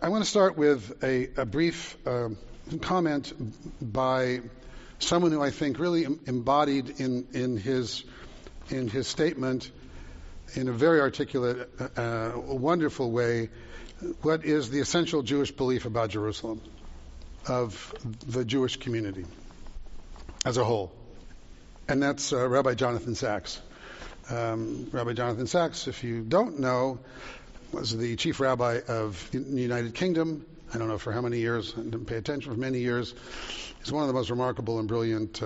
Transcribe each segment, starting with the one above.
I want to start with a brief comment by someone who I think really embodied in his statement in a very articulate, wonderful way what is the essential Jewish belief about Jerusalem, of the Jewish community as a whole. And that's Rabbi Jonathan Sacks. Rabbi Jonathan Sacks, if you don't know, was the chief rabbi of the United Kingdom. I don't know for how many years, I didn't pay attention for many years. He's one of the most remarkable and brilliant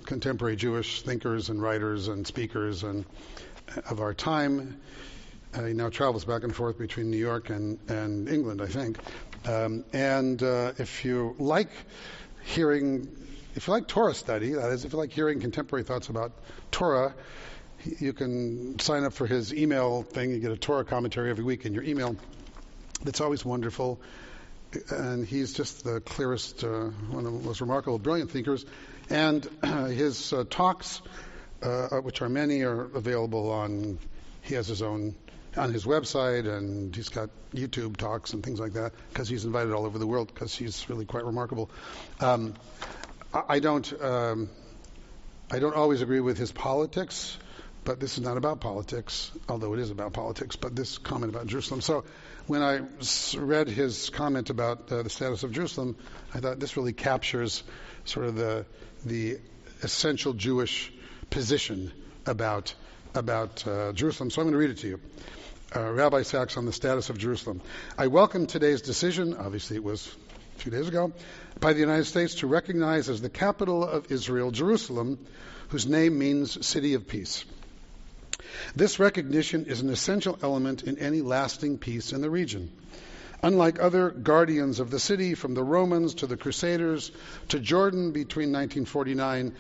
contemporary Jewish thinkers and writers and speakers of our time. He now travels back and forth between New York and England, I think. If you like Torah study, that is, if you like hearing contemporary thoughts about Torah, you can sign up for his email thing. You get a Torah commentary every week in your email. That's always wonderful. And he's just the clearest, one of the most remarkable, brilliant thinkers. And his talks, which are many, are available he has his own, on his website, and he's got YouTube talks and things like that, because he's invited all over the world, because he's really quite remarkable. I don't always agree with his politics, but this is not about politics, although it is about politics, but this comment about Jerusalem. So when I read his comment about the status of Jerusalem, I thought this really captures sort of the essential Jewish position about Jerusalem. So I'm going to read it to you. Rabbi Sacks on the status of Jerusalem. I welcome today's decision, obviously it was a few days ago, by the United States to recognize as the capital of Israel, Jerusalem, whose name means city of peace. This recognition is an essential element in any lasting peace in the region. Unlike other guardians of the city, from the Romans to the Crusaders to Jordan between 1949 and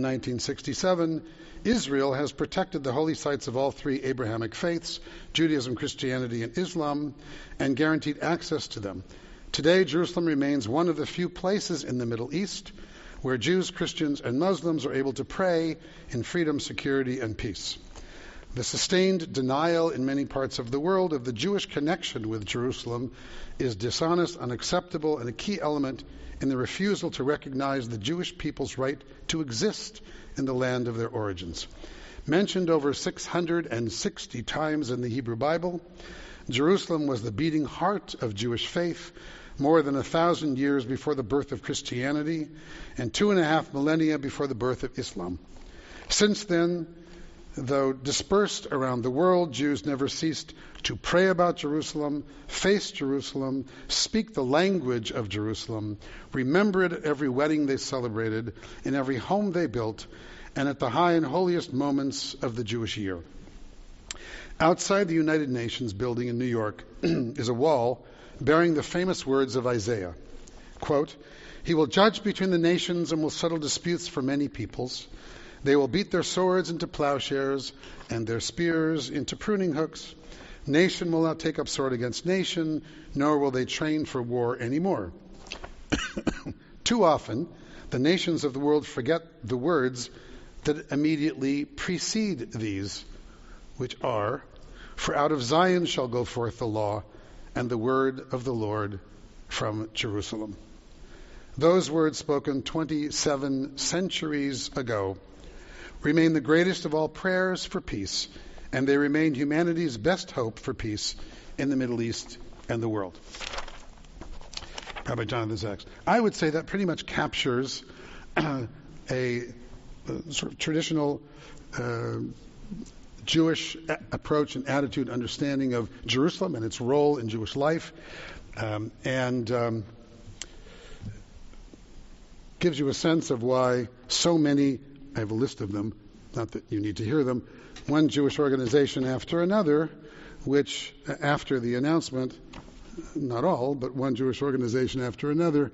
1967, Israel has protected the holy sites of all three Abrahamic faiths, Judaism, Christianity, and Islam, and guaranteed access to them. Today, Jerusalem remains one of the few places in the Middle East where Jews, Christians, and Muslims are able to pray in freedom, security, and peace. The sustained denial in many parts of the world of the Jewish connection with Jerusalem is dishonest, unacceptable, and a key element in the refusal to recognize the Jewish people's right to exist in the land of their origins. Mentioned over 660 times in the Hebrew Bible, Jerusalem was the beating heart of Jewish faith more than 1,000 years before the birth of Christianity and 2.5 millennia before the birth of Islam. Since then, though dispersed around the world, Jews never ceased to pray about Jerusalem, face Jerusalem, speak the language of Jerusalem, remember it at every wedding they celebrated, in every home they built, and at the high and holiest moments of the Jewish year. Outside the United Nations building in New York is a wall bearing the famous words of Isaiah. Quote, "He will judge between the nations and will settle disputes for many peoples. They will beat their swords into plowshares and their spears into pruning hooks. Nation will not take up sword against nation, nor will they train for war anymore." Too often, the nations of the world forget the words that immediately precede these, which are, "For out of Zion shall go forth the law, and the word of the Lord from Jerusalem." Those words spoken 27 centuries ago remain the greatest of all prayers for peace, and they remain humanity's best hope for peace in the Middle East and the world. Rabbi Jonathan Sacks. I would say that pretty much captures a sort of traditional Jewish approach and attitude, understanding of Jerusalem and its role in Jewish life, and gives you a sense of why so many, I have a list of them, not that you need to hear them, one Jewish organization after another, which after the announcement, not all, but one Jewish organization after another,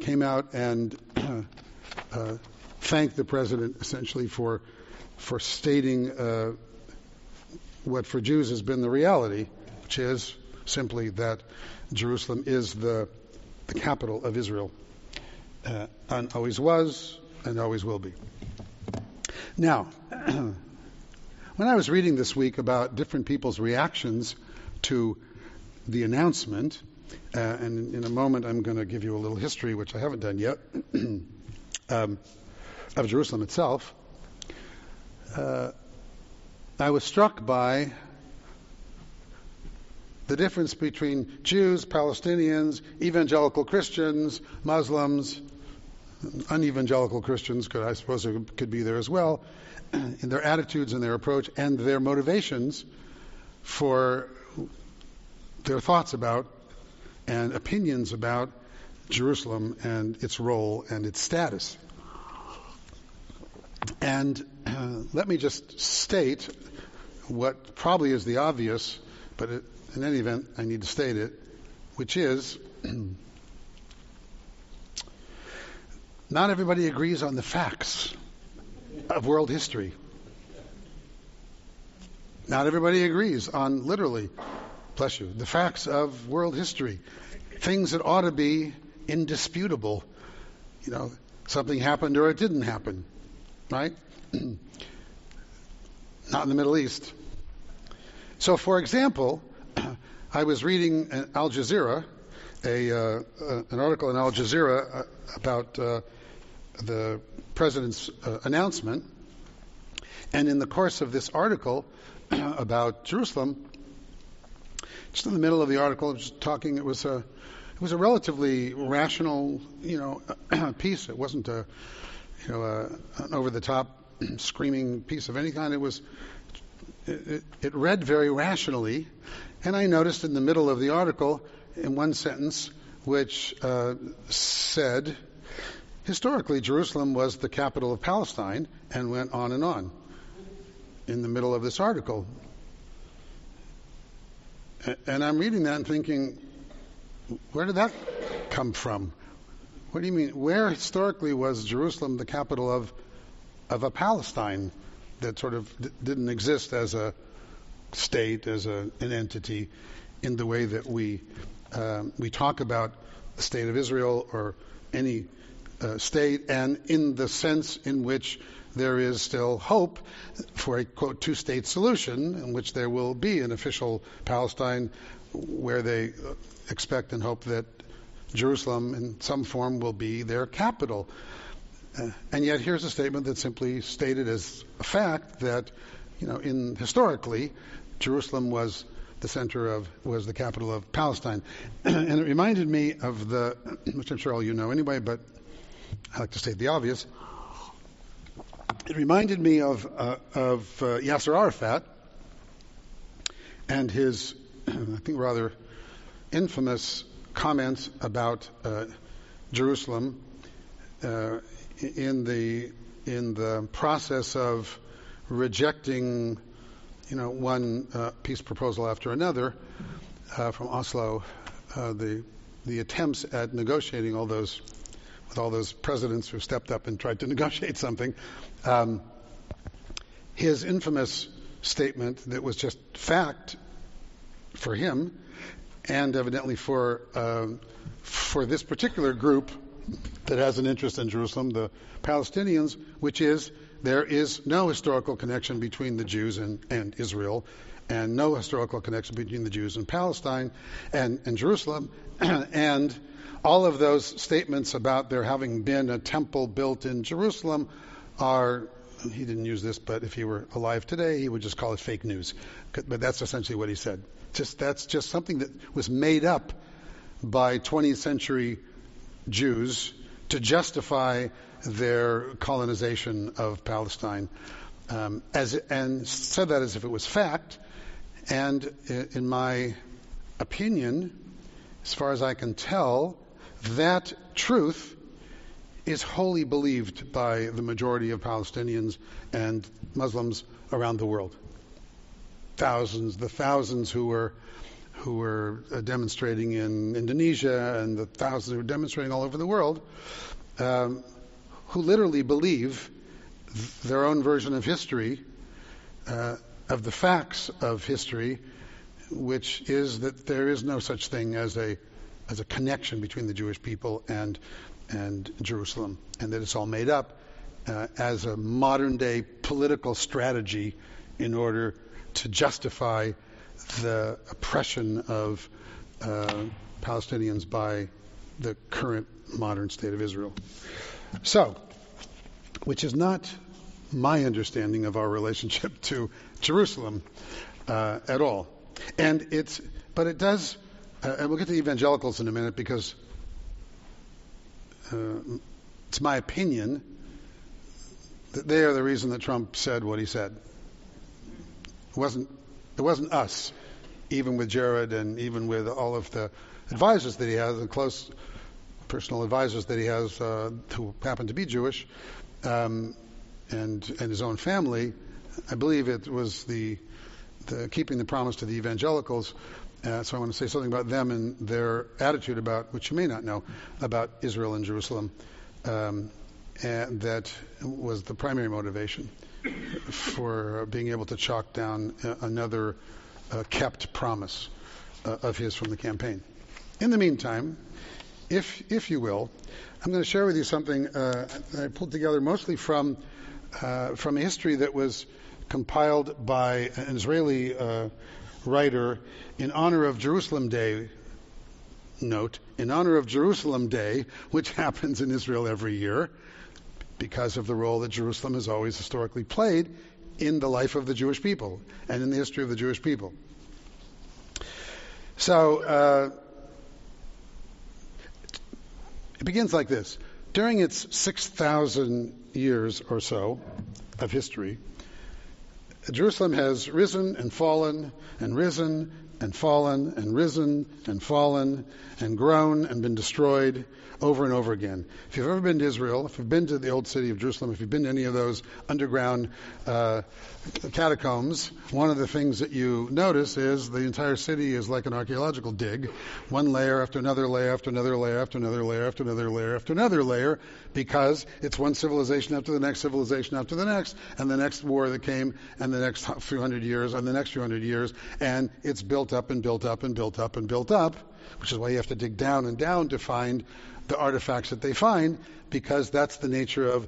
came out and thanked the president essentially for stating what for Jews has been the reality, which is simply that Jerusalem is the capital of Israel, and always was and always will be. Now, when I was reading this week about different people's reactions to the announcement, And in a moment, I'm going to give you a little history, which I haven't done yet, of Jerusalem itself. I was struck by the difference between Jews, Palestinians, evangelical Christians, Muslims, unevangelical Christians, I suppose could be there as well, in their attitudes and their approach and their motivations for their thoughts about and opinions about Jerusalem and its role and its status. And let me just state what probably is the obvious, but in any event, I need to state it, which is not everybody agrees on the facts of world history. Not everybody agrees on, literally, bless you, the facts of world history. Things that ought to be indisputable. You know, something happened or it didn't happen. Right? Not in the Middle East. So, for example, I was reading Al Jazeera, an article in Al Jazeera about the president's announcement, and in the course of this article about Jerusalem, just in the middle of the article, just talking, it was a relatively rational, piece. It wasn't an over-the-top screaming piece of any kind. It read very rationally, and I noticed in the middle of the article, in one sentence, which said, historically, Jerusalem was the capital of Palestine, and went on and on in the middle of this article. And I'm reading that and thinking, where did that come from? What do you mean? Where historically was Jerusalem the capital of a Palestine that sort of didn't exist as a state, as an entity, in the way that we talk about the state of Israel or any state, and in the sense in which there is still hope for a, quote, two-state solution, in which there will be an official Palestine where they expect and hope that Jerusalem in some form will be their capital. And yet here's a statement that simply stated as a fact that, historically, Jerusalem was the capital of Palestine. And it reminded me of which I'm sure all you know anyway, but I like to state the obvious. It reminded me of Yasser Arafat and his, I think, rather infamous comments about Jerusalem in the process of rejecting, one peace proposal after another from Oslo, the attempts at negotiating with all those presidents who stepped up and tried to negotiate something. His infamous statement that was just fact for him, and evidently for this particular group that has an interest in Jerusalem, the Palestinians, which is there is no historical connection between the Jews and Israel, and no historical connection between the Jews and Palestine and Jerusalem, and all of those statements about there having been a temple built in Jerusalem are, he didn't use this, but if he were alive today, he would just call it fake news. But that's essentially what he said. That's just something that was made up by 20th century Jews to justify their colonization of Palestine, and said that as if it was fact. And in my opinion, as far as I can tell, that truth is wholly believed by the majority of Palestinians and Muslims around the world. The thousands who were demonstrating in Indonesia, and the thousands who were demonstrating all over the world, who literally believe their own version of history, of the facts of history, which is that there is no such thing as a connection between the Jewish people and Jerusalem, and that it's all made up as a modern day political strategy in order to justify the oppression of Palestinians by the current modern state of Israel. So, which is not my understanding of our relationship to Jerusalem at all. But it does, and we'll get to evangelicals in a minute because it's my opinion that they are the reason that Trump said what he said. It wasn't us, even with Jared and even with all of the advisors that he has, the close personal advisors that he has who happen to be Jewish, and his own family. I believe it was the keeping the promise to the evangelicals. So I want to say something about them and their attitude about, which you may not know, about Israel and Jerusalem. And that was the primary motivation for being able to chalk down another kept promise of his from the campaign. In the meantime, if you will, I'm going to share with you something I pulled together mostly from a history that was compiled by an Israeli writer in honor of Jerusalem Day. Note, in honor of Jerusalem Day, which happens in Israel every year because of the role that Jerusalem has always historically played in the life of the Jewish people and in the history of the Jewish people. So it begins like this. During its 6,000 years or so of history, Jerusalem has risen and fallen and risen and fallen and risen and fallen and grown and been destroyed over and over again. If you've ever been to Israel, if you've been to the old city of Jerusalem, if you've been to any of those underground catacombs, one of the things that you notice is the entire city is like an archaeological dig, one layer after another layer after another layer after another layer after another layer after another layer, because it's one civilization after the next civilization after the next, and the next war that came, and the next few hundred years, and the next few hundred years, and it's built up and built up and built up and built up, which is why you have to dig down and down to find the artifacts that they find, because that's the nature of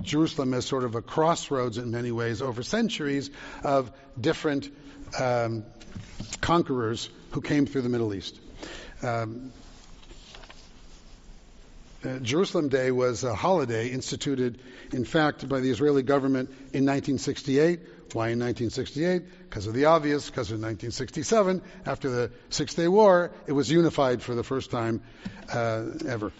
Jerusalem as sort of a crossroads in many ways over centuries of different conquerors who came through the Middle East. Jerusalem Day was a holiday instituted, in fact, by the Israeli government in 1968. Why in 1968? Because of the obvious, because in 1967, after the Six-Day War, it was unified for the first time ever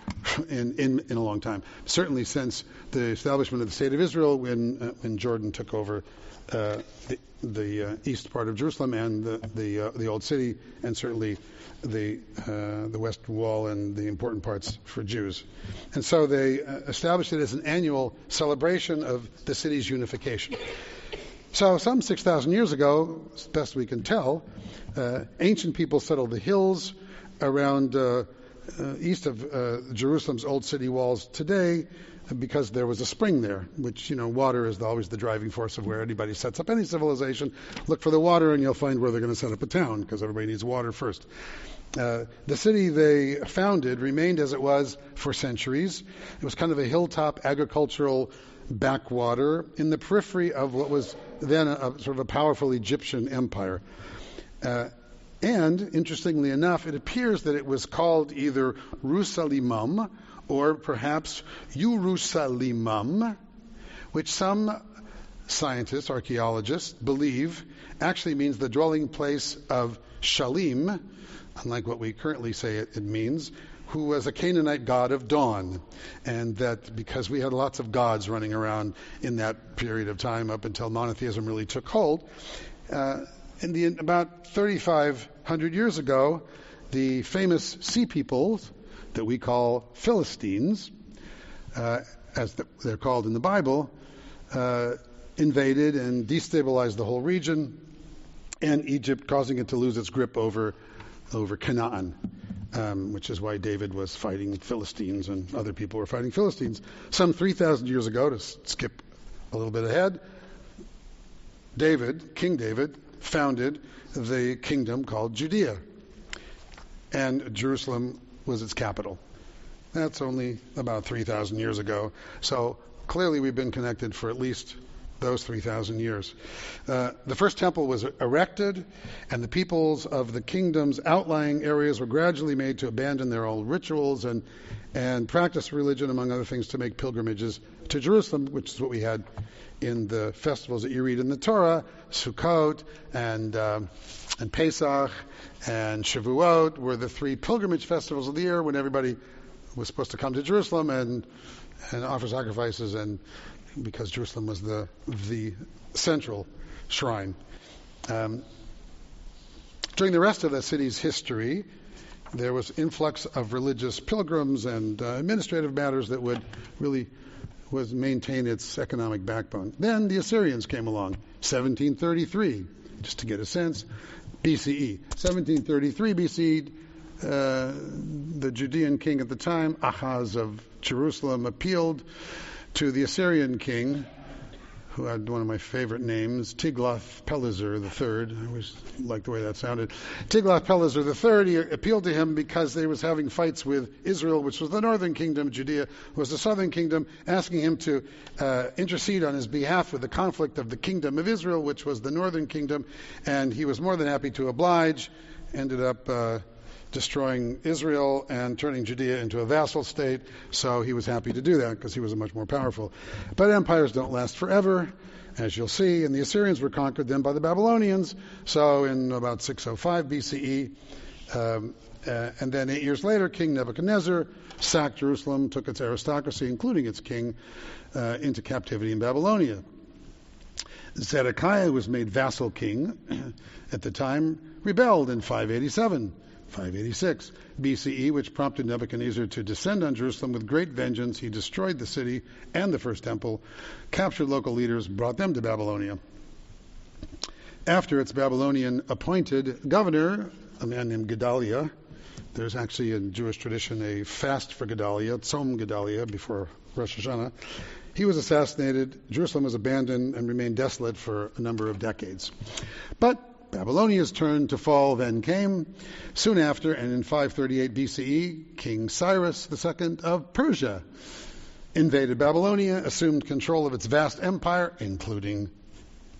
in a long time. Certainly since the establishment of the State of Israel when Jordan took over the east part of Jerusalem and the old city, and certainly the West Wall and the important parts for Jews. And so they established it as an annual celebration of the city's unification. So some 6,000 years ago, as best we can tell, ancient people settled the hills around east of Jerusalem's old city walls today, because there was a spring there, which, water is always the driving force of where anybody sets up any civilization. Look for the water and you'll find where they're going to set up a town, because everybody needs water first. The city they founded remained as it was for centuries. It was kind of a hilltop agricultural backwater in the periphery of what was then a sort of a powerful Egyptian empire. And interestingly enough, it appears that it was called either Rusalimum or perhaps Jerusalemum, which some scientists, archaeologists, believe actually means the dwelling place of Shalim, unlike what we currently say it means, who was a Canaanite god of dawn. And that because we had lots of gods running around in that period of time up until monotheism really took hold, about 3,500 years ago, the famous sea peoples that we call Philistines, as they're called in the Bible, invaded and destabilized the whole region, and Egypt, causing it to lose its grip over Canaan, which is why David was fighting Philistines and other people were fighting Philistines. Some 3,000 years ago, to skip a little bit ahead, King David, founded the kingdom called Judea, and Jerusalem was its capital. That's only about 3,000 years ago. So clearly we've been connected for at least those 3,000 years. The first temple was erected, and the peoples of the kingdom's outlying areas were gradually made to abandon their old rituals and practice religion, among other things, to make pilgrimages to Jerusalem, which is what we had in the festivals that you read in the Torah. Sukkot and Pesach and Shavuot were the 3 pilgrimage festivals of the year when everybody was supposed to come to Jerusalem and offer sacrifices, and because Jerusalem was the central shrine. During the rest of the city's history, there was influx of religious pilgrims and administrative matters that would really maintain its economic backbone. Then the Assyrians came along, 1733, just to get a sense, BCE. 1733 BCE, the Judean king at the time, Ahaz of Jerusalem, appealed to the Assyrian king, who had one of my favorite names, Tiglath-Pileser III. I always liked the way that sounded. Tiglath-Pileser III, he appealed to him because they was having fights with Israel, which was the northern kingdom. Judea was the southern kingdom, asking him to intercede on his behalf with the conflict of the kingdom of Israel, which was the northern kingdom, and he was more than happy to oblige, ended up destroying Israel and turning Judea into a vassal state, so he was happy to do that because he was much more powerful. But empires don't last forever, as you'll see, and the Assyrians were conquered then by the Babylonians, so in about 605 BCE, and then 8 years later, King Nebuchadnezzar sacked Jerusalem, took its aristocracy, including its king, into captivity in Babylonia. Zedekiah, who was made vassal king at the time, rebelled in 586 BCE, which prompted Nebuchadnezzar to descend on Jerusalem with great vengeance. He destroyed the city and the first temple, captured local leaders, brought them to Babylonia. After its Babylonian appointed governor, a man named Gedaliah, there's actually in Jewish tradition a fast for Gedaliah, Tzom Gedaliah, before Rosh Hashanah. He was assassinated. Jerusalem was abandoned and remained desolate for a number of decades. But Babylonia's turn to fall then came. Soon after, and in 538 BCE, King Cyrus II of Persia invaded Babylonia, assumed control of its vast empire, including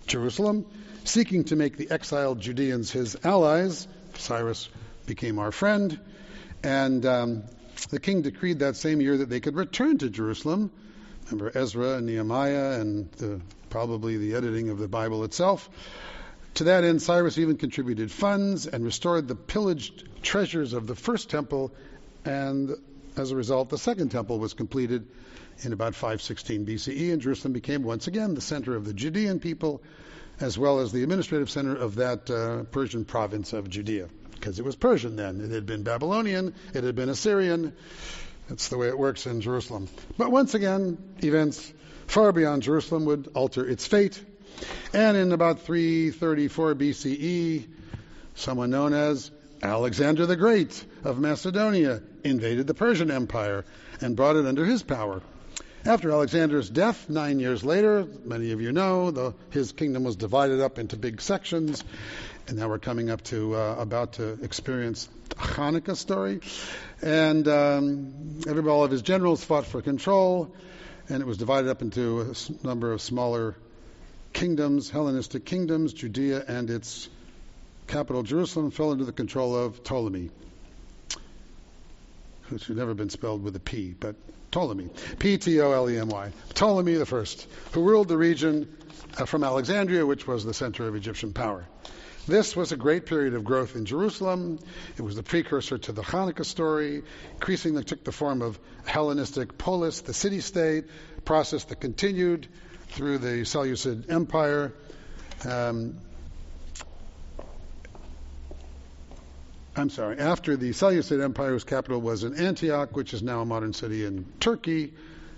Jerusalem, seeking to make the exiled Judeans his allies. Cyrus became our friend, and the king decreed that same year that they could return to Jerusalem. Remember Ezra and Nehemiah and probably the editing of the Bible itself. To that end, Cyrus even contributed funds and restored the pillaged treasures of the first temple, and as a result, the second temple was completed in about 516 BCE, and Jerusalem became once again the center of the Judean people, as well as the administrative center of that Persian province of Judea, because it was Persian then. It had been Babylonian, it had been Assyrian. That's the way it works in Jerusalem. But once again, events far beyond Jerusalem would alter its fate. And in about 334 BCE, someone known as Alexander the Great of Macedonia invaded the Persian Empire and brought it under his power. After Alexander's death, 9 years later, many of you know, his kingdom was divided up into big sections, and now we're coming up to about to experience the Hanukkah story. And all of his generals fought for control, and it was divided up into a number of smaller kingdoms, Hellenistic kingdoms. Judea and its capital Jerusalem fell under the control of Ptolemy, which had never been spelled with a P, but Ptolemy, Ptolemy, Ptolemy the First, who ruled the region from Alexandria, which was the center of Egyptian power. This was a great period of growth in Jerusalem. It was the precursor to the Hanukkah story. Increasingly took the form of Hellenistic polis, the city-state, process that continued through the Seleucid Empire. After the Seleucid Empire's capital was in Antioch, which is now a modern city in Turkey,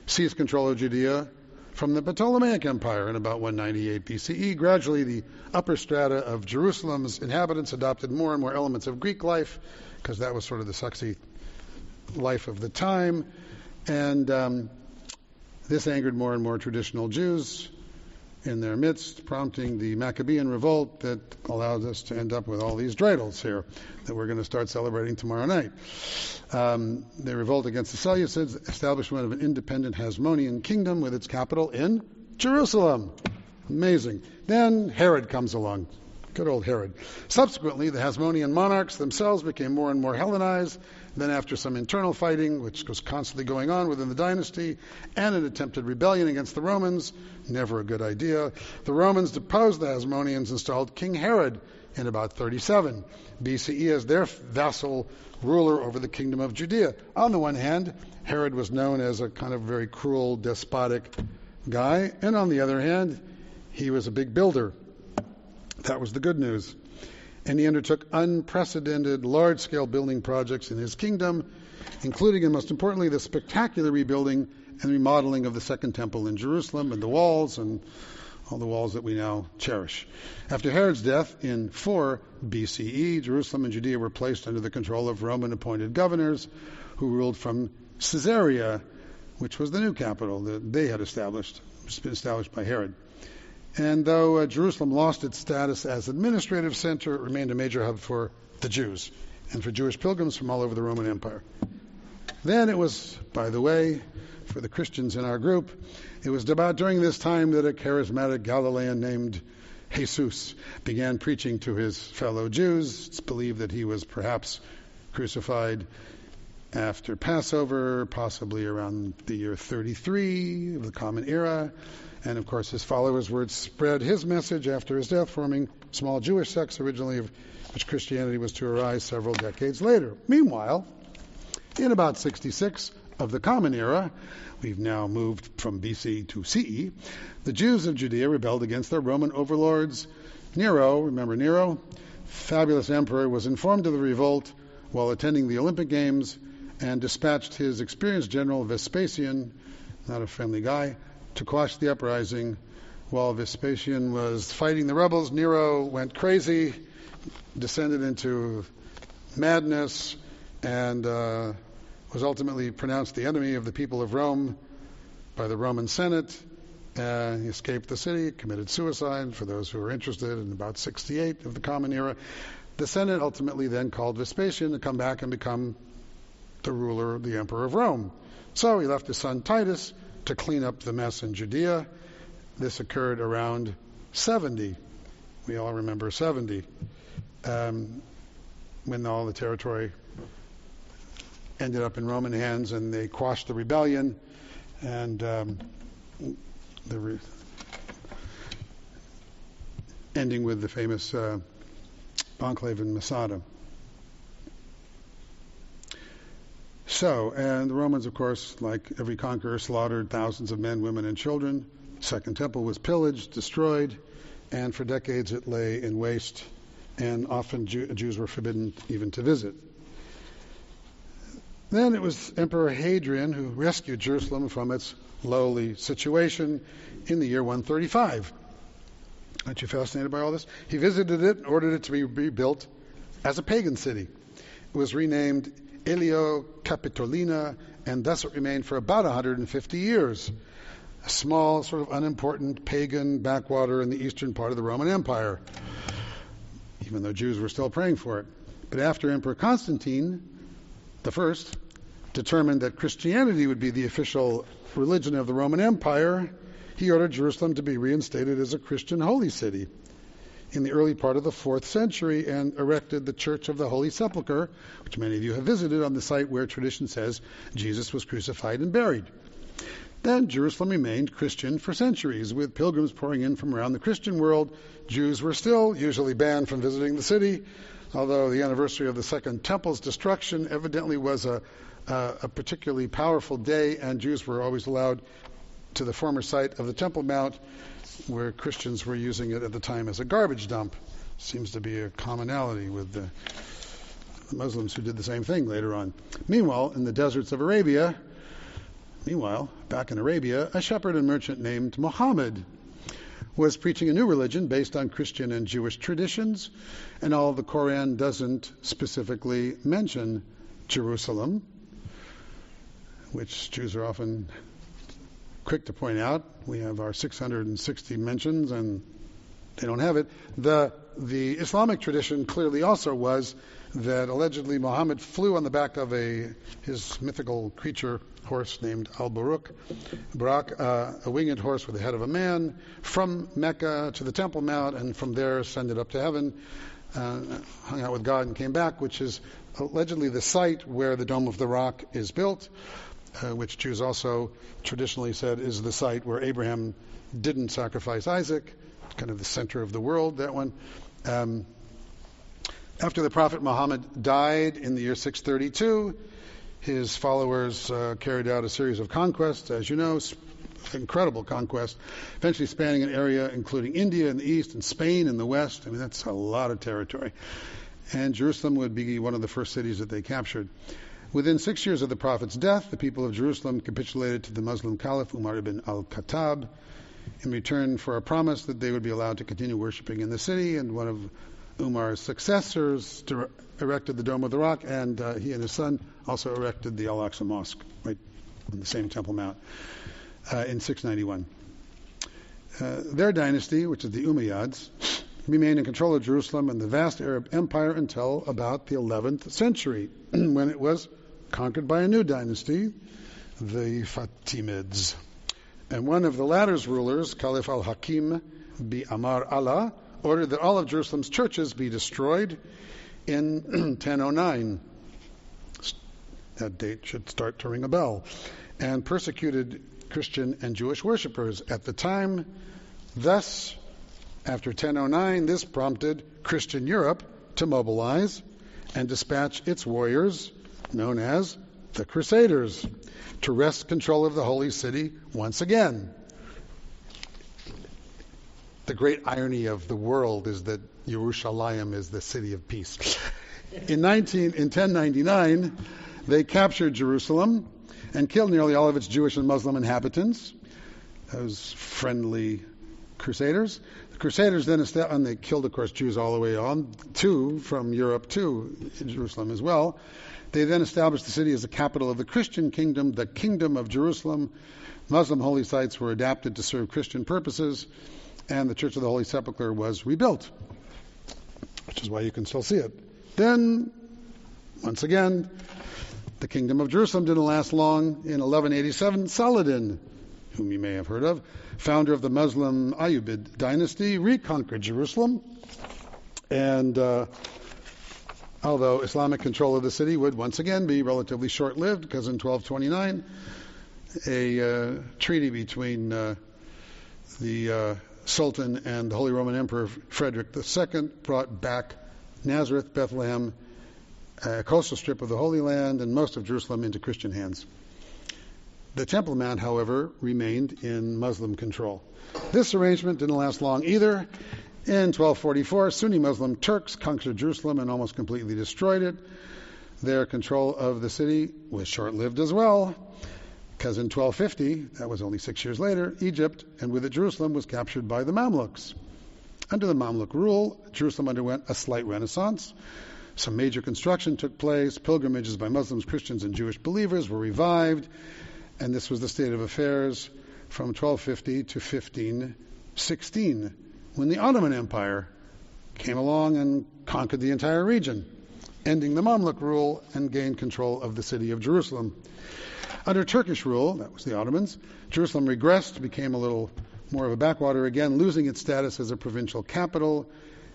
seized control of Judea from the Ptolemaic Empire in about 198 BCE. Gradually, the upper strata of Jerusalem's inhabitants adopted more and more elements of Greek life, because that was sort of the sexy life of the time. And this angered more and more traditional Jews in their midst, prompting the Maccabean revolt that allowed us to end up with all these dreidels here that we're going to start celebrating tomorrow night. They revolt against the Seleucids, establishment of an independent Hasmonean kingdom with its capital in Jerusalem. Amazing. Then Herod comes along. Good old Herod. Subsequently, the Hasmonean monarchs themselves became more and more Hellenized. Then after some internal fighting, which was constantly going on within the dynasty, and an attempted rebellion against the Romans, never a good idea, the Romans deposed the Hasmoneans, installed King Herod in about 37 BCE as their vassal ruler over the kingdom of Judea. On the one hand, Herod was known as a kind of very cruel, despotic guy, and on the other hand, he was a big builder. That was the good news. And he undertook unprecedented large-scale building projects in his kingdom, including, and most importantly, the spectacular rebuilding and remodeling of the Second Temple in Jerusalem and the walls and all the walls that we now cherish. After Herod's death in 4 BCE, Jerusalem and Judea were placed under the control of Roman-appointed governors who ruled from Caesarea, which was the new capital that they had established. It's been established by Herod. And though Jerusalem lost its status as administrative center, it remained a major hub for the Jews and for Jewish pilgrims from all over the Roman Empire. Then it was, by the way, for the Christians in our group, it was about during this time that a charismatic Galilean named Jesus began preaching to his fellow Jews. It's believed that he was perhaps crucified after Passover, possibly around the year 33 of the Common Era. And of course, his followers would spread his message after his death, forming small Jewish sects originally of which Christianity was to arise several decades later. Meanwhile, in about 66 of the Common Era, we've now moved from BC to CE, the Jews of Judea rebelled against their Roman overlords. Nero, remember Nero? Fabulous emperor, was informed of the revolt while attending the Olympic Games and dispatched his experienced general Vespasian, not a friendly guy, to quash the uprising. While Vespasian was fighting the rebels, Nero went crazy, descended into madness, and was ultimately pronounced the enemy of the people of Rome by the Roman Senate. He escaped the city, committed suicide, for those who are interested, in about 68 of the Common Era. The Senate ultimately then called Vespasian to come back and become the ruler, the emperor of Rome. So he left his son Titus to clean up the mess in Judea. This occurred around 70. We all remember 70, when all the territory ended up in Roman hands and they quashed the rebellion, and ending with the famous enclave in Masada. So, and the Romans, of course, like every conqueror, slaughtered thousands of men, women, and children. Second Temple was pillaged, destroyed, and for decades it lay in waste, and often Jews were forbidden even to visit. Then it was Emperor Hadrian who rescued Jerusalem from its lowly situation in the year 135. Aren't you fascinated by all this? He visited it and ordered it to be rebuilt as a pagan city. It was renamed Aelia Capitolina, and thus it remained for about 150 years. A small, sort of unimportant pagan backwater in the eastern part of the Roman Empire, even though Jews were still praying for it. But after Emperor Constantine I determined that Christianity would be the official religion of the Roman Empire, he ordered Jerusalem to be reinstated as a Christian holy city in the early part of the 4th century, and erected the Church of the Holy Sepulchre, which many of you have visited, on the site where tradition says Jesus was crucified and buried. Then Jerusalem remained Christian for centuries, with pilgrims pouring in from around the Christian world. Jews were still usually banned from visiting the city, although the anniversary of the Second Temple's destruction evidently was a particularly powerful day, and Jews were always allowed to the former site of the Temple Mount, where Christians were using it at the time as a garbage dump. Seems to be a commonality with the Muslims who did the same thing later on. Meanwhile, in the deserts of Arabia, back in Arabia, a shepherd and merchant named Muhammad was preaching a new religion based on Christian and Jewish traditions, and all the Quran doesn't specifically mention Jerusalem, which Jews are often quick to point out. We have our 660 mentions, and they don't have it. The Islamic tradition clearly also was that allegedly Muhammad flew on the back of his mythical creature horse named Al-Buraq, a winged horse with the head of a man, from Mecca to the Temple Mount, and from there ascended up to heaven, hung out with God and came back, which is allegedly the site where the Dome of the Rock is built, which Jews also traditionally said is the site where Abraham didn't sacrifice Isaac, kind of the center of the world, that one. After the Prophet Muhammad died in the year 632, his followers carried out a series of conquests, as you know, incredible conquest, eventually spanning an area including India in the east and Spain in the west. I mean, that's a lot of territory. And Jerusalem would be one of the first cities that they captured. Within 6 years of the Prophet's death, the people of Jerusalem capitulated to the Muslim Caliph Umar ibn al-Khattab in return for a promise that they would be allowed to continue worshiping in the city, and one of Umar's successors erected the Dome of the Rock, and he and his son also erected the Al-Aqsa Mosque, right on the same Temple Mount, in 691. Their dynasty, which is the Umayyads, remained in control of Jerusalem and the vast Arab Empire until about the 11th century, when it was conquered by a new dynasty, the Fatimids. And one of the latter's rulers, Caliph al-Hakim bi Amar Allah, ordered that all of Jerusalem's churches be destroyed in 1009. That date should start to ring a bell. And persecuted Christian and Jewish worshippers at the time. Thus, after 1009, this prompted Christian Europe to mobilize and dispatch its warriors, known as the Crusaders, to wrest control of the holy city once again. The great irony of the world is that Yerushalayim is the city of peace. In 1099, they captured Jerusalem and killed nearly all of its Jewish and Muslim inhabitants, those friendly Crusaders. The Crusaders then and they killed, of course, Jews all the way on from Europe to Jerusalem as well. They then established the city as the capital of the Christian kingdom, the Kingdom of Jerusalem. Muslim holy sites were adapted to serve Christian purposes, and the Church of the Holy Sepulchre was rebuilt, which is why you can still see it. Then, once again, the Kingdom of Jerusalem didn't last long. In 1187, Saladin, whom you may have heard of, founder of the Muslim Ayyubid dynasty, reconquered Jerusalem. And although Islamic control of the city would once again be relatively short-lived, because in 1229, a treaty between the Sultan and the Holy Roman Emperor Frederick II brought back Nazareth, Bethlehem, a coastal strip of the Holy Land, and most of Jerusalem into Christian hands. The Temple Mount, however, remained in Muslim control. This arrangement didn't last long either. In 1244, Sunni Muslim Turks conquered Jerusalem and almost completely destroyed it. Their control of the city was short-lived as well, because in 1250, that was only 6 years later, Egypt, and with it Jerusalem, was captured by the Mamluks. Under the Mamluk rule, Jerusalem underwent a slight renaissance. Some major construction took place. Pilgrimages by Muslims, Christians, and Jewish believers were revived. And this was the state of affairs from 1250 to 1516, when the Ottoman Empire came along and conquered the entire region, ending the Mamluk rule and gained control of the city of Jerusalem. Under Turkish rule, that was the Ottomans, Jerusalem regressed, became a little more of a backwater again, losing its status as a provincial capital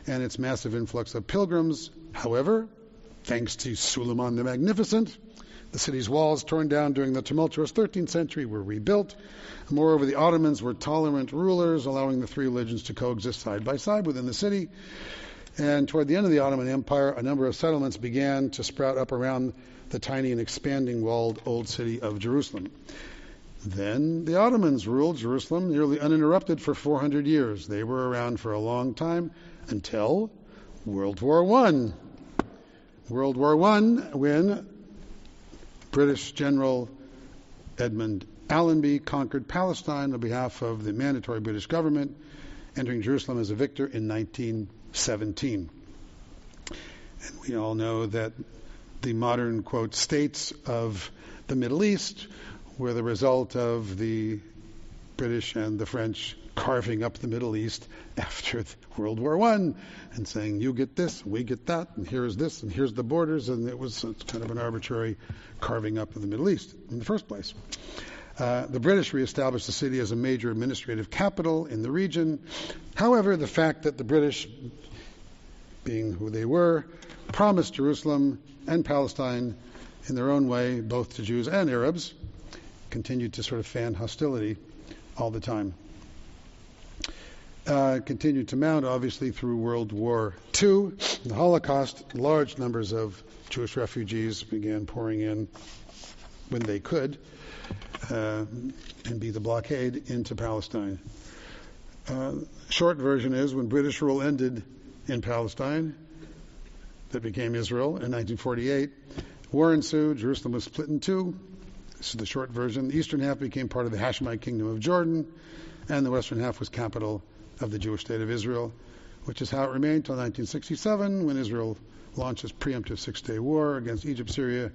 and its massive influx of pilgrims. However, thanks to Suleiman the Magnificent, the city's walls, torn down during the tumultuous 13th century, were rebuilt. Moreover, the Ottomans were tolerant rulers, allowing the three religions to coexist side by side within the city. And toward the end of the Ottoman Empire, a number of settlements began to sprout up around the tiny and expanding walled old city of Jerusalem. Then the Ottomans ruled Jerusalem nearly uninterrupted for 400 years. They were around for a long time until World War I. World War I, when British General Edmund Allenby conquered Palestine on behalf of the mandatory British government, entering Jerusalem as a victor in 1917. And we all know that the modern, quote, states of the Middle East were the result of the British and the French carving up the Middle East after World War I and saying, you get this, we get that, and here's this, and here's the borders, and it was kind of an arbitrary carving up of the Middle East in the first place. The British reestablished the city as a major administrative capital in the region. However, the fact that the British, being who they were, promised Jerusalem and Palestine in their own way, both to Jews and Arabs, continued to sort of fan hostility all the time. Continued to mount, obviously, through World War II. The Holocaust, large numbers of Jewish refugees began pouring in when they could, and be the blockade into Palestine. Short version is, when British rule ended in Palestine, that became Israel in 1948, war ensued, Jerusalem was split in two. This is the short version. The eastern half became part of the Hashemite kingdom of Jordan, and the western half was capital of the Jewish state of Israel, which is how it remained until 1967, when Israel launched its preemptive Six-Day War against Egypt, Syria,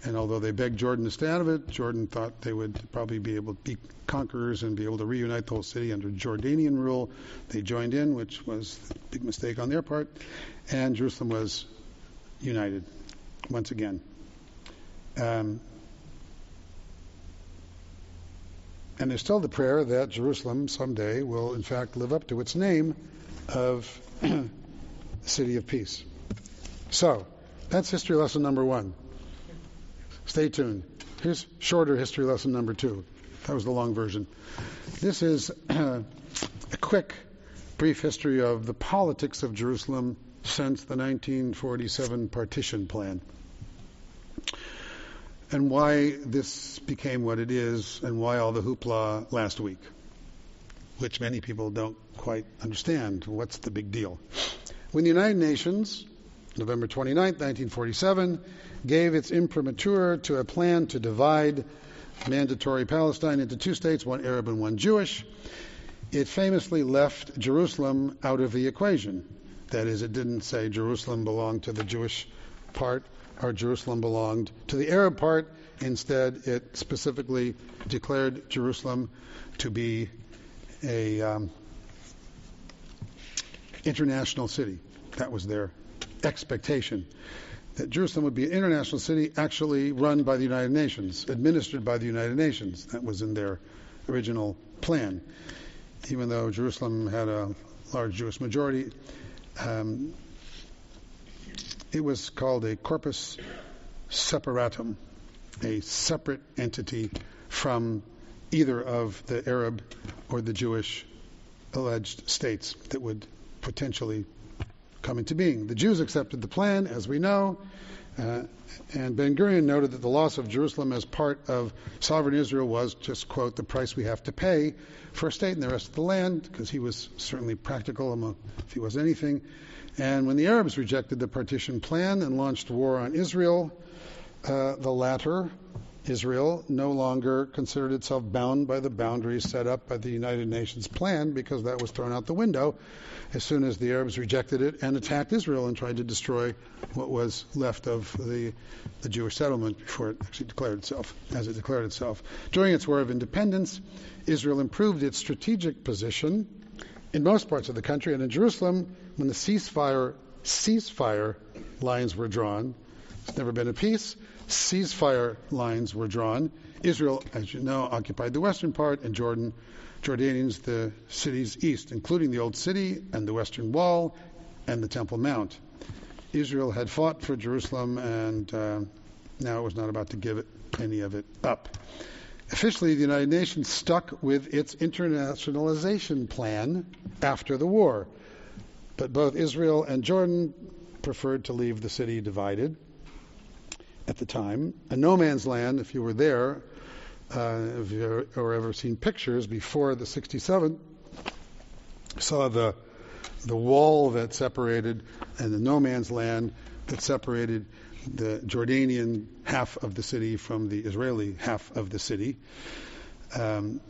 and although they begged Jordan to stay out of it, Jordan thought they would probably be able to be conquerors and be able to reunite the whole city under Jordanian rule. They joined in, which was a big mistake on their part, and Jerusalem was united once again. And there's still the prayer that Jerusalem someday will, in fact, live up to its name of the City of Peace. So, that's history lesson number 1. Stay tuned. Here's shorter history lesson number 2. That was the long version. This is a quick, brief history of the politics of Jerusalem since the 1947 partition plan, and why this became what it is, and why all the hoopla last week, which many people don't quite understand. What's the big deal? When the United Nations, November 29, 1947, gave its imprimatur to a plan to divide mandatory Palestine into 2 states, one Arab and one Jewish, it famously left Jerusalem out of the equation. That is, it didn't say Jerusalem belonged to the Jewish part or Jerusalem belonged to the Arab part. Instead, it specifically declared Jerusalem to be a international city. That was their expectation, that Jerusalem would be an international city actually run by the United Nations, administered by the United Nations. That was in their original plan. Even though Jerusalem had a large Jewish majority, it was called a corpus separatum, a separate entity from either of the Arab or the Jewish alleged states that would potentially come into being. The Jews accepted the plan, as we know, and Ben-Gurion noted that the loss of Jerusalem as part of sovereign Israel was, just quote, the price we have to pay for a state and the rest of the land, because he was certainly practical, if he was anything. And when the Arabs rejected the partition plan and launched war on Israel, the latter, Israel, no longer considered itself bound by the boundaries set up by the United Nations plan, because that was thrown out the window as soon as the Arabs rejected it and attacked Israel and tried to destroy what was left of the Jewish settlement before it actually declared itself, as it declared itself. During its War of Independence, Israel improved its strategic position in most parts of the country, and in Jerusalem, when the ceasefire lines were drawn, there's never been a peace, ceasefire lines were drawn. Israel, as you know, occupied the western part, and Jordanians the cities east, including the Old City and the Western Wall and the Temple Mount. Israel had fought for Jerusalem, and now it was not about to give any of it up. Officially, the United Nations stuck with its internationalization plan after the war, but both Israel and Jordan preferred to leave the city divided at the time. A no man's land, if you were there, if you've ever seen pictures before the 67, saw the wall that separated, and the no man's land that separated the Jordanian half of the city from the Israeli half of the city. It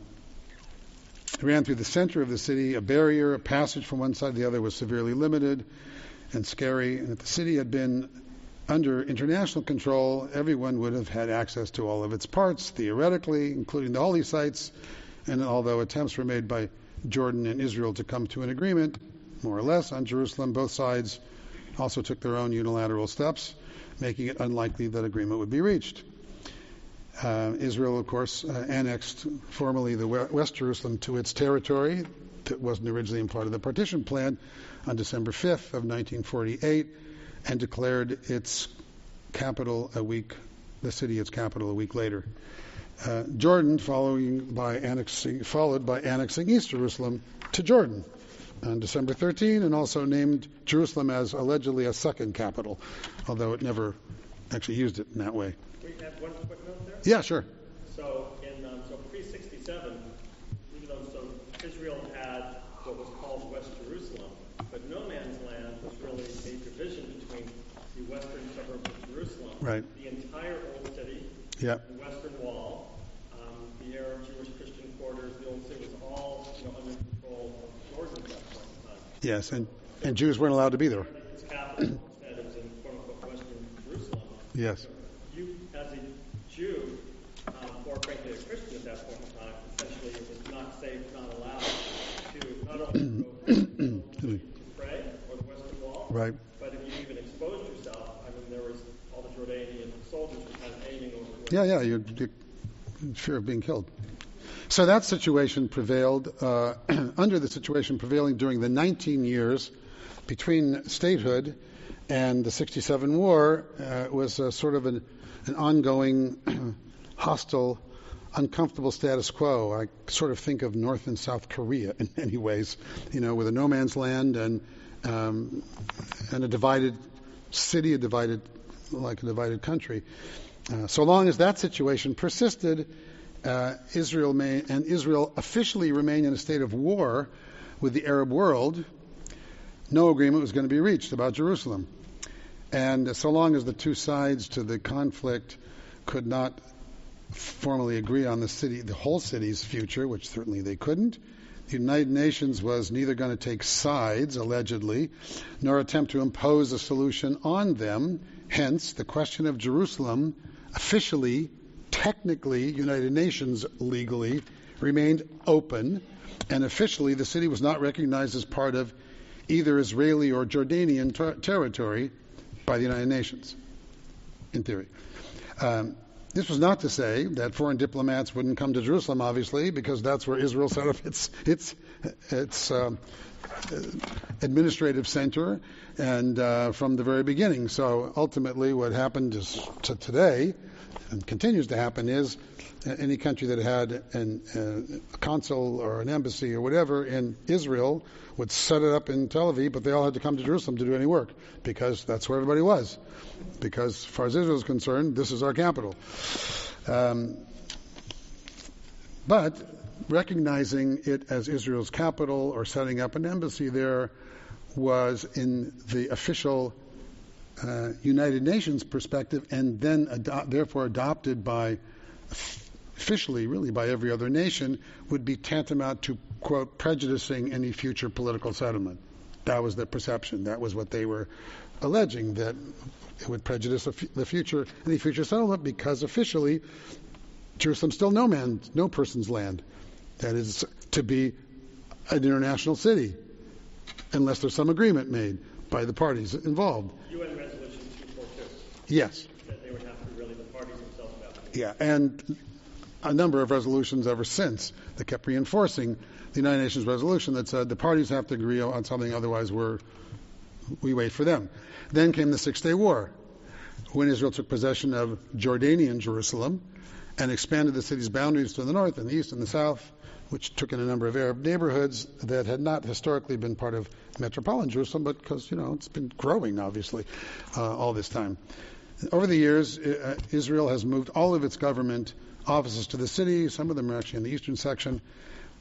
ran through the center of the city. A barrier, a passage from one side to the other was severely limited and scary. And if the city had been under international control, everyone would have had access to all of its parts, theoretically, including the holy sites. And although attempts were made by Jordan and Israel to come to an agreement, more or less, on Jerusalem. Both sides also took their own unilateral steps, making it unlikely that agreement would be reached. Israel, of course, annexed formally the West Jerusalem to its territory that wasn't originally part of the partition plan on December 5th of 1948, and declared its capital the city its capital a week later. Jordan followed by annexing East Jerusalem to Jordan on December 13, and also named Jerusalem as allegedly a second capital, although it never actually used it in that way. We have one quick note there? Yeah, sure. So pre-67, even though Israel had what was called West Jerusalem, but no man's land was really a division between the western suburbs of Jerusalem, right. The entire old city, yeah. The western wall, the Arab, Jewish, Christian quarters, the old city was all under control of Jordan at that point in time. Yes, and Jews weren't allowed to be there. Its capital instead it was in quote-unquote western Jerusalem. Yes. You, as a Jew, or frankly a Christian at that point in time, essentially it was not safe, not allowed to not only go to pray or the Western Wall, right. But if you even exposed yourself, I mean, there was all the Jordanian soldiers were kind of aiming over. Yeah, you're in fear of being killed. So that situation prevailed, under the situation prevailing during the 19 years between statehood and the 67 war, was sort of an ongoing hostile, uncomfortable status quo. I sort of think of North and South Korea in many ways, with a no man's land and a divided city, a divided country. So long as that situation persisted, Israel officially remained in a state of war with the Arab world. No agreement was going to be reached about Jerusalem. And so long as the two sides to the conflict could not formally agree on the whole city's future, which certainly they couldn't, the United Nations was neither going to take sides, allegedly, nor attempt to impose a solution on them. Hence, the question of Jerusalem, officially, technically, United Nations legally, remained open, and officially the city was not recognized as part of either Israeli or Jordanian territory by the United Nations, in theory. This was not to say that foreign diplomats wouldn't come to Jerusalem, obviously, because that's where Israel set up its administrative center, and from the very beginning. So ultimately, what happened is to today, and continues to happen, is any country that had a consul or an embassy or whatever in Israel would set it up in Tel Aviv, but they all had to come to Jerusalem to do any work, because that's where everybody was. Because as far as Israel is concerned, this is our capital. But recognizing it as Israel's capital or setting up an embassy there was in the official United Nations perspective, and then therefore adopted officially really by every other nation, would be tantamount to, quote, prejudicing any future political settlement. That was the perception. That was what they were alleging, that it would prejudice any future settlement, because officially Jerusalem's still no person's land. That is to be an international city, unless there's some agreement made by the parties involved. UN Resolution 242. Yes. That they would have to really, the parties themselves would have to. Yeah, and a number of resolutions ever since that kept reinforcing the United Nations resolution that said the parties have to agree on something, otherwise we wait for them. Then came the Six-Day War, when Israel took possession of Jordanian Jerusalem and expanded the city's boundaries to the north and the east and the south, which took in a number of Arab neighborhoods that had not historically been part of metropolitan Jerusalem, but because, it's been growing, obviously, all this time. Over the years, Israel has moved all of its government offices to the city. Some of them are actually in the eastern section.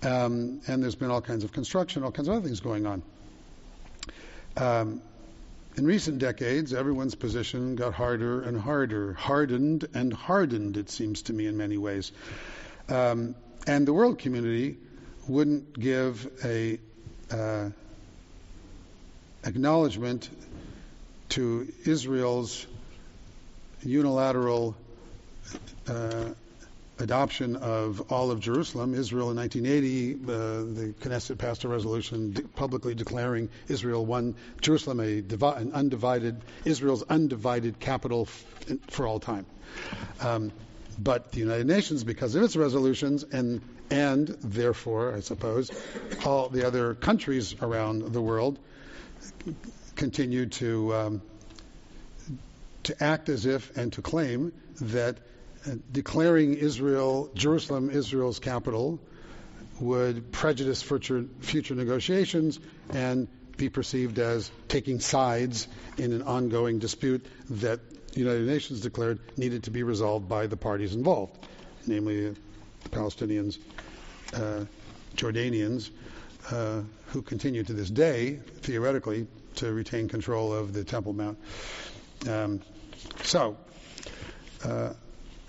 And there's been all kinds of construction, all kinds of other things going on. In recent decades, everyone's position got harder and harder, hardened and hardened, it seems to me, in many ways. And the world community wouldn't give a acknowledgement to Israel's unilateral adoption of all of Jerusalem. Israel in 1980, the Knesset passed a resolution publicly declaring Israel one, Jerusalem an undivided, Israel's undivided capital for all time. But the United Nations, because of its resolutions, and therefore, I suppose, all the other countries around the world continue to act as if and to claim that declaring Jerusalem, Israel's capital, would prejudice future negotiations and be perceived as taking sides in an ongoing dispute that the United Nations declared needed to be resolved by the parties involved, namely the Palestinians, Jordanians, who continue to this day, theoretically, to retain control of the Temple Mount.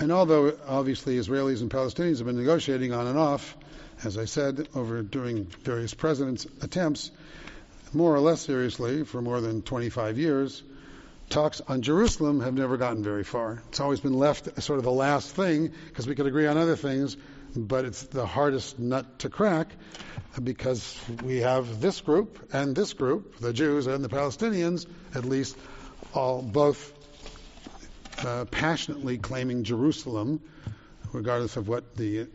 And although obviously Israelis and Palestinians have been negotiating on and off, as I said, during various presidents' attempts, more or less seriously for more than 25 years, talks on Jerusalem have never gotten very far. It's always been left as sort of the last thing, because we could agree on other things, but it's the hardest nut to crack, because we have this group and this group, the Jews and the Palestinians, at least, both passionately claiming Jerusalem, regardless of what the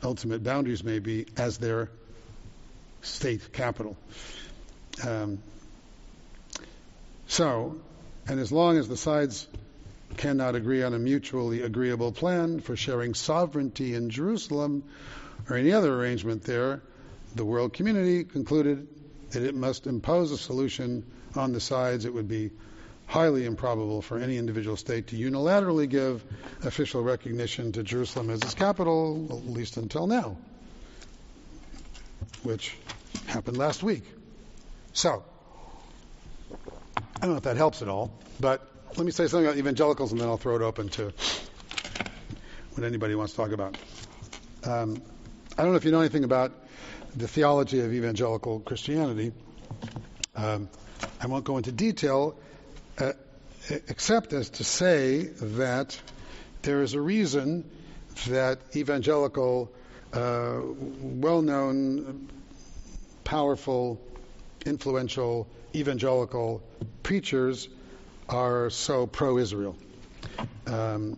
ultimate boundaries may be, as their state capital. And as long as the sides cannot agree on a mutually agreeable plan for sharing sovereignty in Jerusalem or any other arrangement there, the world community concluded that it must impose a solution on the sides. It would be highly improbable for any individual state to unilaterally give official recognition to Jerusalem as its capital, at least until now, which happened last week. So, I don't know if that helps at all, but let me say something about evangelicals and then I'll throw it open to what anybody wants to talk about. I don't know if you know anything about the theology of evangelical Christianity. I won't go into detail, except as to say that there is a reason that evangelical, well-known, powerful, influential evangelical preachers are so pro-Israel and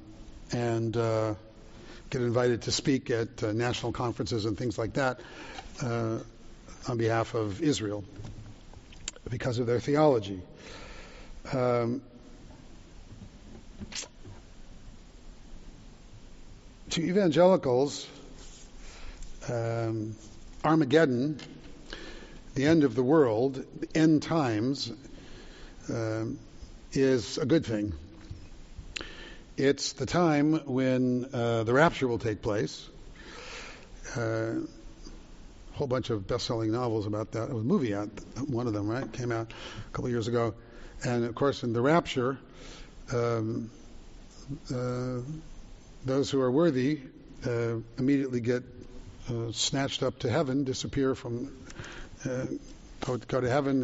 get invited to speak at national conferences and things like that on behalf of Israel because of their theology. To evangelicals, Armageddon, the end of the world, the end times, is a good thing. It's the time when the rapture will take place. A whole bunch of best-selling novels about that. There was a movie out, one of them, right? Came out a couple of years ago. And of course, in the rapture, those who are worthy immediately get snatched up to heaven, disappear from, go to heaven,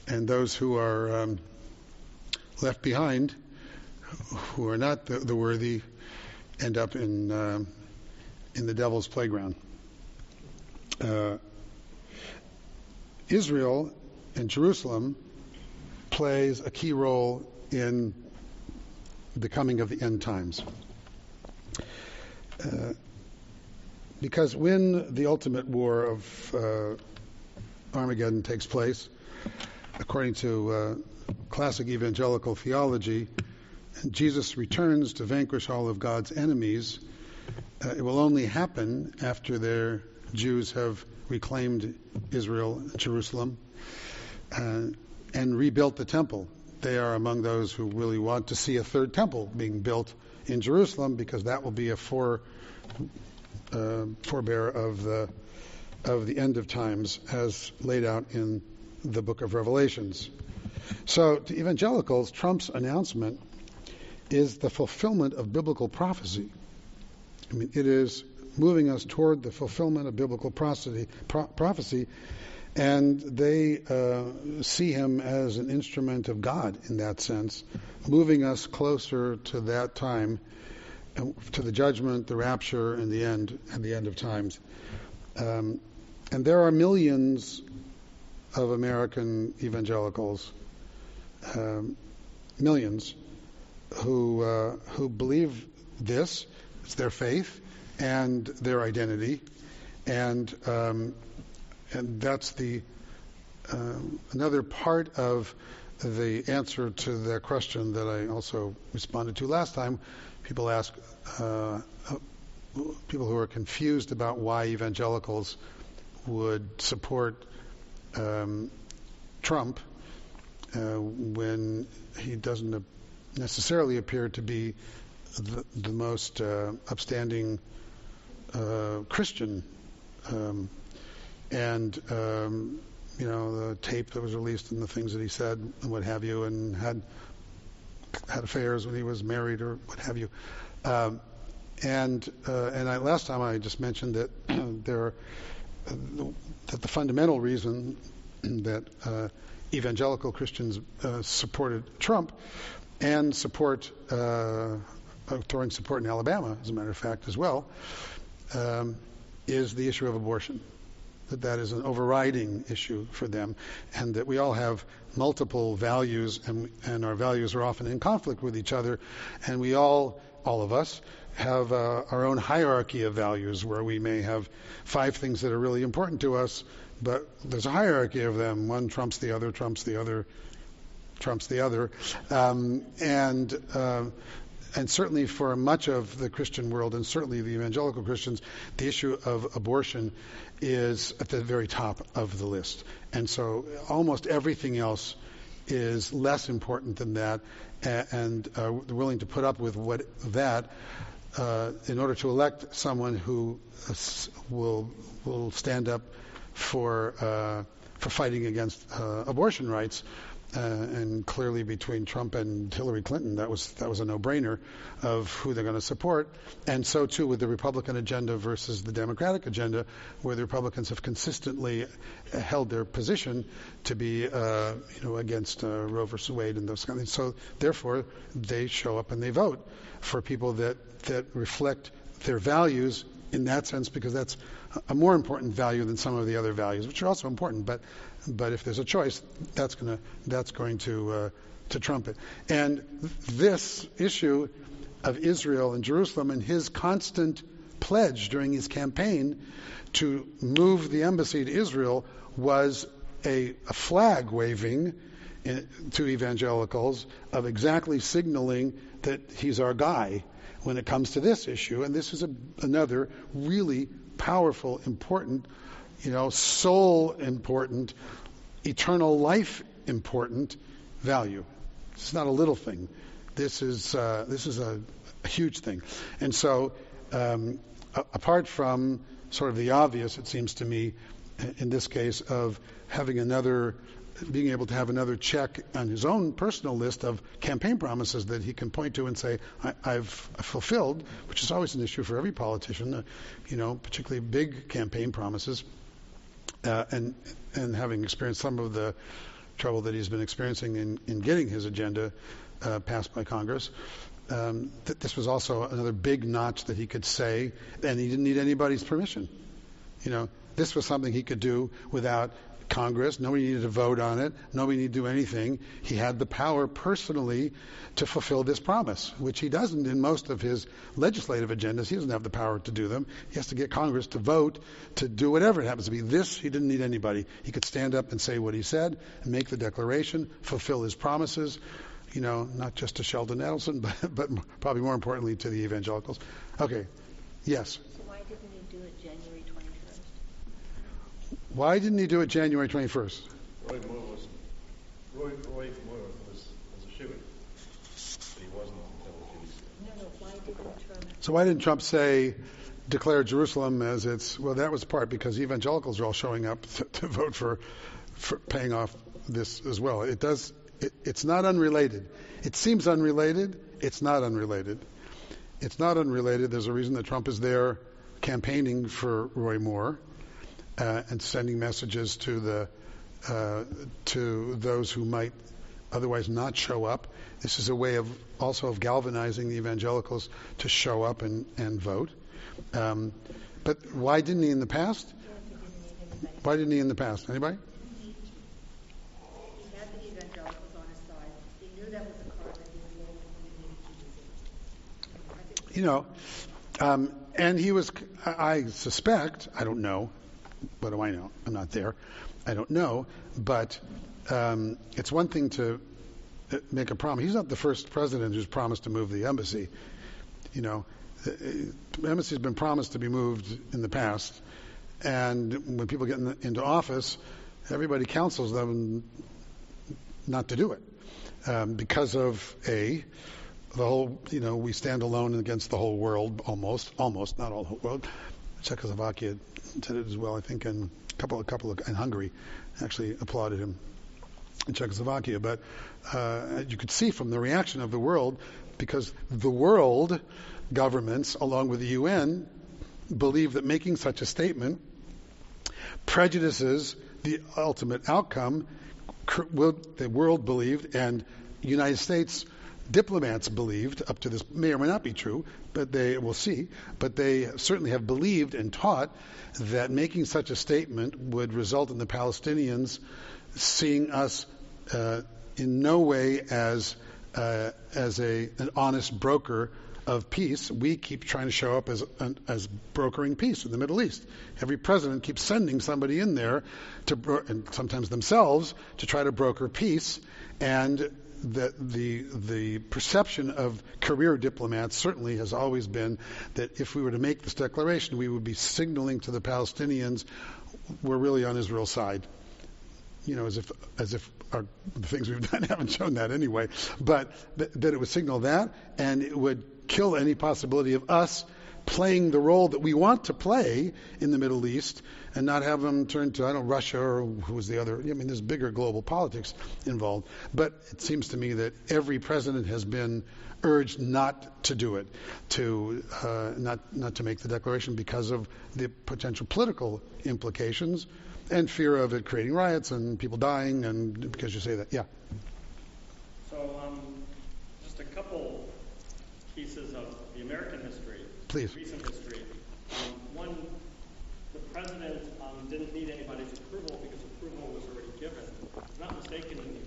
and those who are left behind, who are not the worthy, end up in the devil's playground. Israel and Jerusalem plays a key role in the coming of the end times. Because when the ultimate war of Armageddon takes place, according to classic evangelical theology, Jesus returns to vanquish all of God's enemies. It will only happen after their Jews have reclaimed Israel, Jerusalem, and rebuilt the temple. They are among those who really want to see a third temple being built in Jerusalem, because that will be a forebear of the end of times, as laid out in the book of Revelations. So to evangelicals, Trump's announcement is the fulfillment of biblical prophecy. I mean, it is moving us toward the fulfillment of biblical prophecy, and they see him as an instrument of God in that sense, moving us closer to that time to the judgment, the rapture, and the end of times. And there are millions of American evangelicals, millions, who believe this. It's their faith and their identity, and that's the another part of the answer to the question that I also responded to last time. People ask, people who are confused about why evangelicals would support Trump when he doesn't necessarily appear to be the most upstanding Christian. The tape that was released and the things that he said and what have you, and had affairs when he was married or what have you. Last time I just mentioned that that the fundamental reason that evangelical Christians supported Trump and throwing support in Alabama, as a matter of fact, as well, is the issue of abortion. That is an overriding issue for them, and that we all have multiple values, and our values are often in conflict with each other, and we all of us, have our own hierarchy of values, where we may have 5 things that are really important to us, but there's a hierarchy of them. One trumps the other, trumps the other, trumps the other, and certainly for much of the Christian world, and certainly the evangelical Christians, the issue of abortion is at the very top of the list. And so almost everything else is less important than that, and they're willing to put up with that in order to elect someone who will stand up for fighting against abortion rights. And clearly between Trump and Hillary Clinton, that was a no-brainer of who they're going to support. And so too with the Republican agenda versus the Democratic agenda, where the Republicans have consistently held their position to be against Roe versus Wade and those kind of things. So therefore they show up and they vote for people that reflect their values in that sense, because that's a more important value than some of the other values, which are also important. But if there's a choice, that's going to trump it. And this issue of Israel and Jerusalem, and his constant pledge during his campaign to move the embassy to Israel, was a flag waving to evangelicals of exactly signaling that he's our guy when it comes to this issue. And this is another really powerful, important, soul important, eternal life important value. It's not a little thing. This is a huge thing. And so, apart from sort of the obvious, it seems to me, in this case, of being able to have another check on his own personal list of campaign promises that he can point to and say, I've fulfilled, which is always an issue for every politician, particularly big campaign promises, and having experienced some of the trouble that he's been experiencing in getting his agenda passed by Congress. That this was also another big notch that he could say, and he didn't need anybody's permission. This was something he could do without Congress. Nobody needed to vote on it. Nobody needed to do anything. He had the power personally to fulfill this promise, which he doesn't in most of his legislative agendas. He doesn't have the power to do them. He has to get Congress to vote to do whatever it happens to be. This, he didn't need anybody. He could stand up and say what he said and make the declaration, fulfill his promises, not just to Sheldon Adelson, but probably more importantly to the evangelicals. Okay. Yes. So why didn't he do it January 21st? Why didn't he do it January 21st? Roy Moore was a shoo-in, but he wasn't until Tuesday. No, why didn't Trump? So why didn't Trump declare Jerusalem as its? Well, that was part because evangelicals are all showing up to vote for paying off this as well. It's not unrelated. It seems unrelated. It's not unrelated. It's not unrelated. There's a reason that Trump is there campaigning for Roy Moore and sending messages to those who might otherwise not show up. This is a way of also of galvanizing the evangelicals to show up and vote. But why didn't he in the past? Why didn't he in the past? Anybody? He had the evangelicals on his side. He knew that was a card that he was rolling when he needed to use it. And he was, I suspect, I don't know, what do I know? I'm not there. I don't know, but it's one thing to make a promise. He's not the first president who's promised to move the embassy. The embassy has been promised to be moved in the past, and when people get into office, everybody counsels them not to do it because of the whole, we stand alone against the whole world, almost, not all the whole world. Czechoslovakia did it as well, I think, and a couple of, and Hungary actually applauded him in Czechoslovakia. But you could see from the reaction of the world, because the world governments, along with the UN, believe that making such a statement prejudices the ultimate outcome. The world believed, and United States diplomats believed, up to this, may or may not be true, but we'll see, but they certainly have believed and taught that making such a statement would result in the Palestinians seeing us in no way as an honest broker of peace. We keep trying to show up as brokering peace in the Middle East. Every president keeps sending somebody in there and sometimes themselves to try to broker peace. And the perception of career diplomats certainly has always been that if we were to make this declaration, we would be signaling to the Palestinians we're really on Israel's side. As if the things we've done haven't shown that anyway. But that it would signal that, and it would kill any possibility of us playing the role that we want to play in the Middle East, and not have them turn to, Russia or who was the other. There's bigger global politics involved. But it seems to me that every president has been urged not to do it, not to make the declaration because of the potential political implications and fear of it creating riots and people dying, and because you say that. Yeah. So just a couple pieces of the American history. Please. Recent history. One, the president didn't need anybody's approval because approval was already given. If I'm not mistaken, in the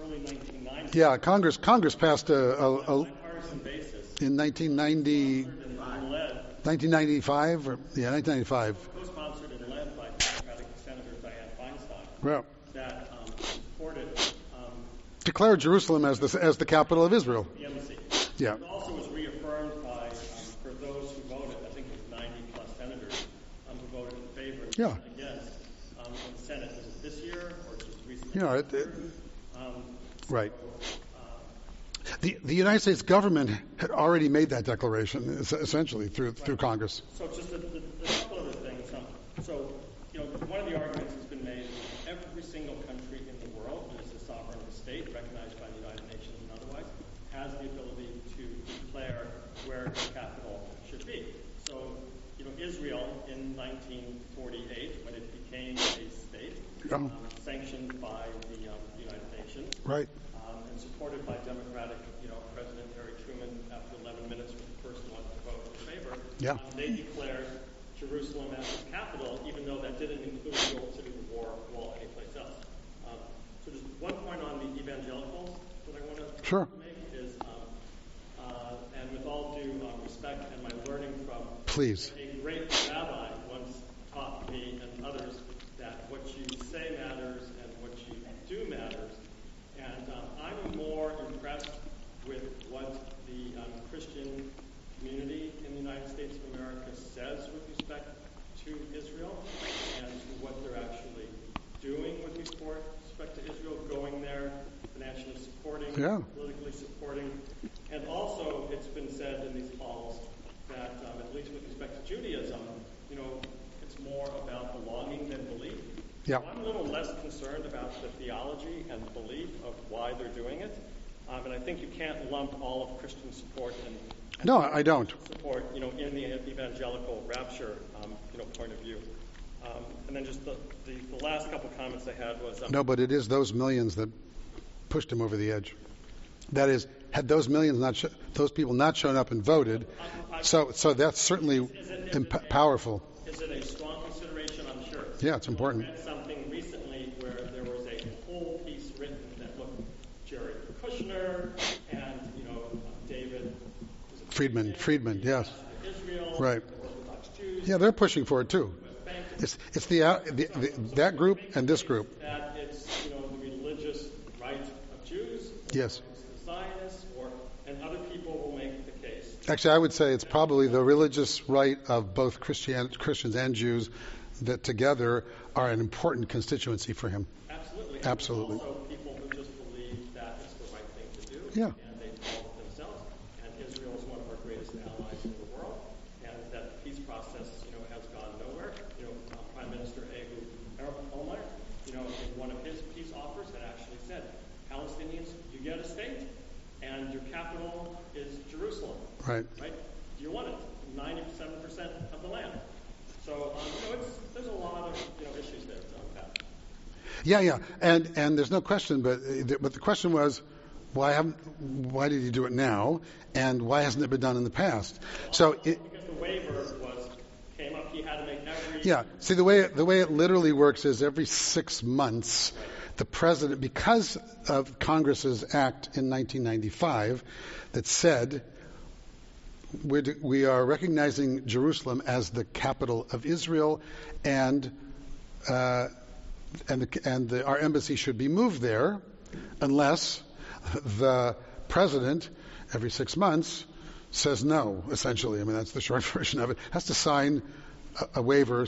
early 1990s. Yeah, Congress passed on a bipartisan basis. In 1995, or 1995. Co-sponsored and led by Democratic Senator Dianne Feinstein. Well, That supported declared Jerusalem as the capital of Israel. the embassy. Yeah. It also was reaffirmed by, for those who voted, I think it was 90 plus senators who voted in favor and Yeah. against in the Senate. Was it this year or just recently? Right. The United States government had already made that declaration, essentially, through Congress. So just a couple other things. One of the arguments has been made that every single country in the world that is a sovereign state, recognized by the United Nations and otherwise, has the ability to declare where the capital should be. So, Israel in 1948, when it became a state, sanctioned by the United Nations, Right. and supported by Democratic, President Harry Truman, after 11 minutes was the first one to vote in favor. Yeah. They declared Jerusalem as the capital, even though that didn't include the old city wall anyplace else. So just one point on the evangelicals that I want to make is, and with all due respect and my learning from Please. a great rabbi once taught me and others that what you say matters and what you do matters. And I'm more impressed with what the Christian community in the United States of America says with respect to Israel and to what they're actually doing with respect to Israel, going there, financially supporting, politically supporting. And also, it's been said in these halls that, at least with respect to Judaism, it's more about belonging than belief. Yeah. So I'm a little less concerned about the theology and belief of why they're doing it. And I think you can't lump all of Christian support and No, I don't. support, in the evangelical rapture, point of view. And then just the last couple comments I had was... No, but it is those millions that pushed him over the edge. That is, had those millions those people not shown up and voted, so that's certainly powerful. Is it a strong consideration? I'm sure. Yeah, it's important. I read something recently where there was a whole piece written that looked Jared Kushner and David Friedman, yes, Israel, right. Orthodox Jews. Yeah, they're pushing for it too. It's that group and this group. That it's the religious right of Jews. Yes. The Zionists, and other people will make the case. Actually, I would say it's probably the religious right of both Christians and Jews that together are an important constituency for him. Absolutely. Absolutely. Also, people who just believe that it's the right thing to do. Yeah. And they follow it themselves. And Israel is one of our greatest allies in the world. And that peace process, has gone nowhere. Prime Minister Ehud Olmert, in one of his peace offers had actually said, Palestinians, you get a state, and your capital is Jerusalem. Right. Right? Do you want it? 97% of the land. So, there's a lot of issues there to unpack. Yeah, and there's no question, but the question was, why did he do it now, and why hasn't it been done in the past? So because the waiver came up, he had to make every. Yeah. See, the way it literally works is every 6 months, the president, because of Congress's act in 1995 that said we are recognizing Jerusalem as the capital of Israel, and our embassy should be moved there, unless the president every 6 months says no. Essentially, I mean that's the short version of it. Has to sign a waiver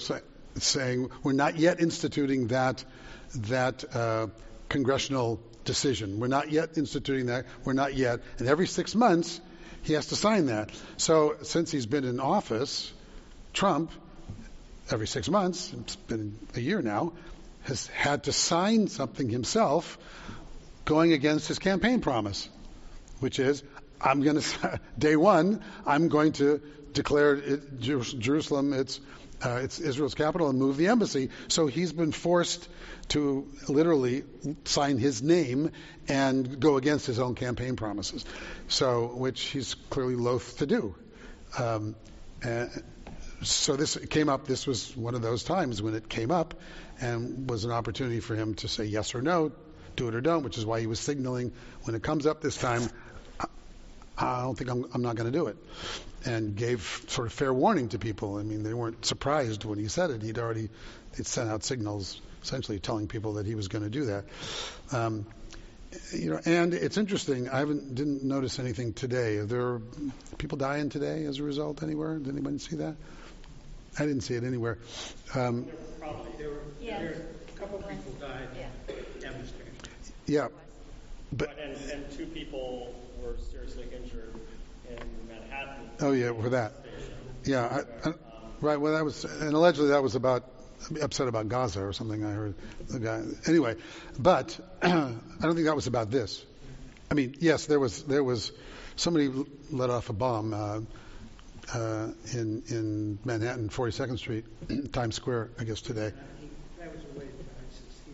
saying we're not yet instituting that congressional decision. We're not yet instituting that. We're not yet. And every 6 months, he has to sign that. So since he's been in office, Trump, every 6 months, it's been a year now, has had to sign something himself going against his campaign promise, which is, day one, I'm going to declare Jerusalem it's Israel's capital and move the embassy. So he's been forced to literally sign his name and go against his own campaign promises. So, which he's clearly loath to do. So this came up. This was one of those times when it came up, and was an opportunity for him to say yes or no, do it or don't. Which is why he was signaling when it comes up this time, I don't think I'm not going to do it, and gave sort of fair warning to people. I mean, they weren't surprised when he said it. He'd sent out signals essentially telling people that he was going to do that. And it's interesting. I didn't notice anything today. Are there people dying today as a result anywhere? Did anybody see that? I didn't see it anywhere. There were Yes. A couple of people died in demonstrations. Yeah. But and 2 people were seriously injured in Manhattan. oh yeah, for that. Yeah. Right. Well, and allegedly that was upset about Gaza or something. I heard the guy. Anyway, but I don't think that was about this. I mean, yes, there was somebody let off a bomb in Manhattan, 42nd Street, Times Square, I guess today. That was a way for ISIS. He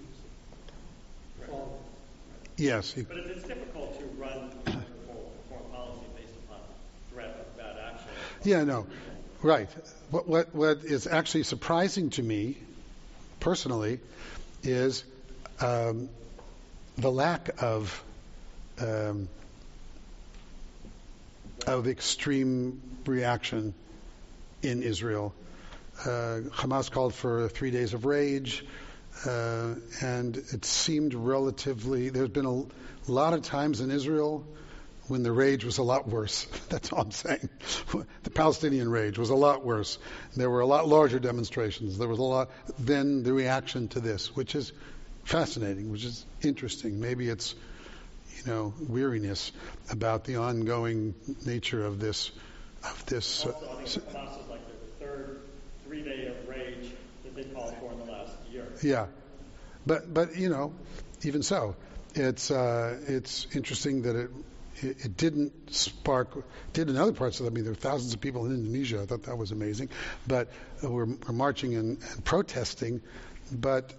was falling. Yes. But it's difficult to run foreign policy based upon threat of bad action. Yeah, no. Right. What is actually surprising to me, personally, is the lack of extreme reaction in Israel. Hamas called for 3 days of rage, and it seemed relatively. There's been a lot of times in Israel when the rage was a lot worse. That's all I'm saying. The Palestinian rage was a lot worse. There were a lot larger demonstrations. There was a lot. Then the reaction to this, which is fascinating, which is interesting. Maybe it's, weariness about the ongoing nature of this. Also, I think Hamas is like the third 3-day of rage that they called for in the last year. Yeah, but even so, it's interesting that it didn't did in other parts of the. I mean, there were thousands of people in Indonesia. I thought that was amazing, but we're marching and protesting, but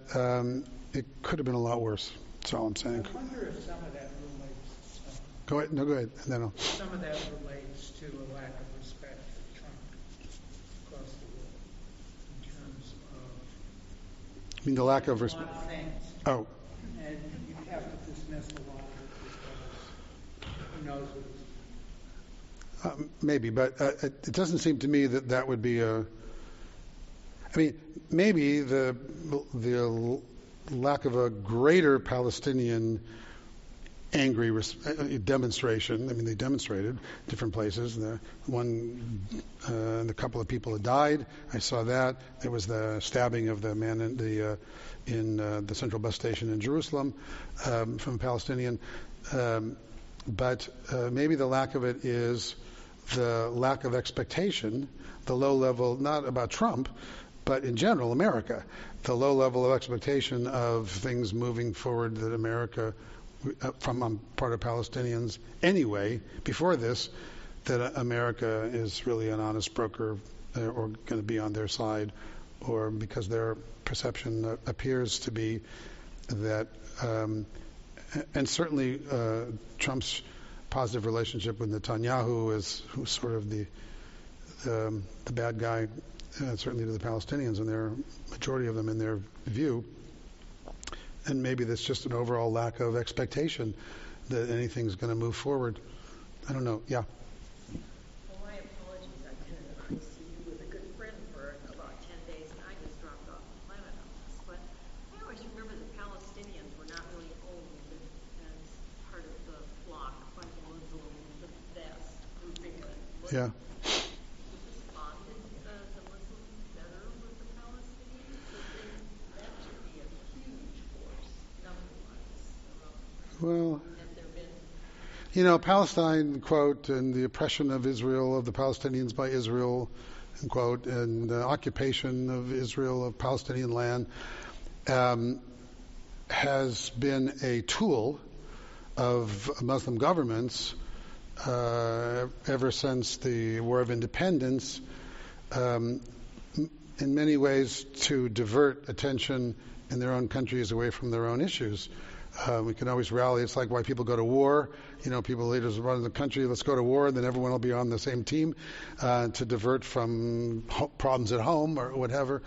it could have been a lot worse. That's all I'm saying. I wonder if some of that relates, Go ahead. No, go ahead. And then some of that relates to a lack of respect for Trump across the world in terms of I mean the lack of a respect. lot of things. Oh, And you have to dismiss a lot of it because who knows what it's maybe, but it doesn't seem to me that that would be a. I mean, maybe the lack of a greater Palestinian angry demonstration. I mean, they demonstrated different places. The couple of people that died, I saw that. There was the stabbing of the man in the central bus station in Jerusalem from a Palestinian. But maybe the lack of it is the lack of expectation, the low level, not about Trump, but in general, America, the low level of expectation of things moving forward that America, from part of Palestinians anyway, before this, that America is really an honest broker or going to be on their side, or because their perception appears to be that, and certainly Trump's positive relationship with Netanyahu who's sort of the bad guy, certainly to the Palestinians and their majority of them in their view. And maybe that's just an overall lack of expectation that anything's going to move forward. I don't know. Yeah. Well, my apologies. I've been in the ICU with a good friend for about 10 days, and I just dropped off the planet on this. But I always remember the Palestinians were not really owned as part of the flock, fundamental, the vast grouping that was. Yeah. Responded the Muslims better with the Palestinians? Because that should be a huge force, number-wise, around. Well, Have there been? you know, Palestine, quote, and the oppression of Israel, of the Palestinians by Israel, end quote, and the occupation of Israel, of Palestinian land, has been a tool of Muslim governments ever since the War of Independence, in many ways to divert attention in their own countries away from their own issues. We can always rally. It's like why people go to war. You know, people, leaders run the country, let's go to war, and then everyone will be on the same team to divert from problems at home or whatever,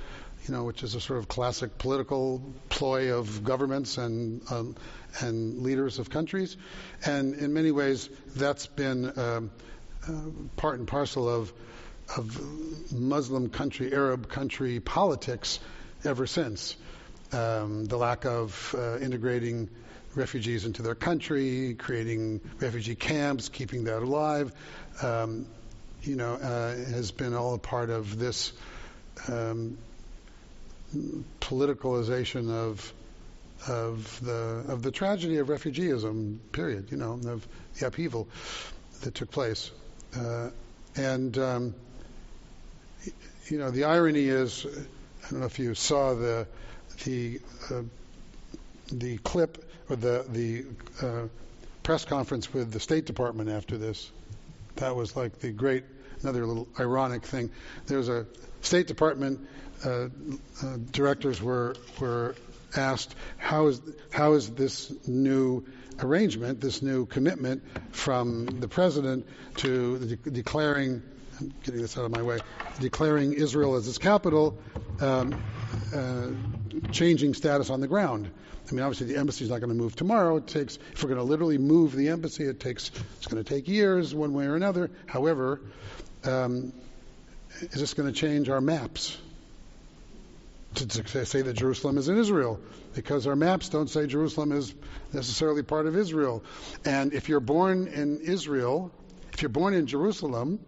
you know, which is a sort of classic political ploy of governments and leaders of countries. And in many ways, that's been part and parcel of Muslim country, Arab country politics ever since. The lack of integrating refugees into their country, creating refugee camps, keeping that alive, has been all a part of this politicalization of the tragedy of refugeeism. Period. You know, of the upheaval that took place, and the irony is, I don't know if you saw the clip or the press conference with the State Department after this. That was like another little ironic thing. There's a State Department directors were asked how is this new arrangement, this new commitment from the president to declaring, I'm getting this out of my way, declaring Israel as its capital, changing status on the ground. I mean, obviously the embassy is not going to move tomorrow. If we're going to literally move the embassy, it's going to take years, one way or another. However, is this going to change our maps to say that Jerusalem is in Israel? Because our maps don't say Jerusalem is necessarily part of Israel. And if you're born in Israel, if you're born in Jerusalem,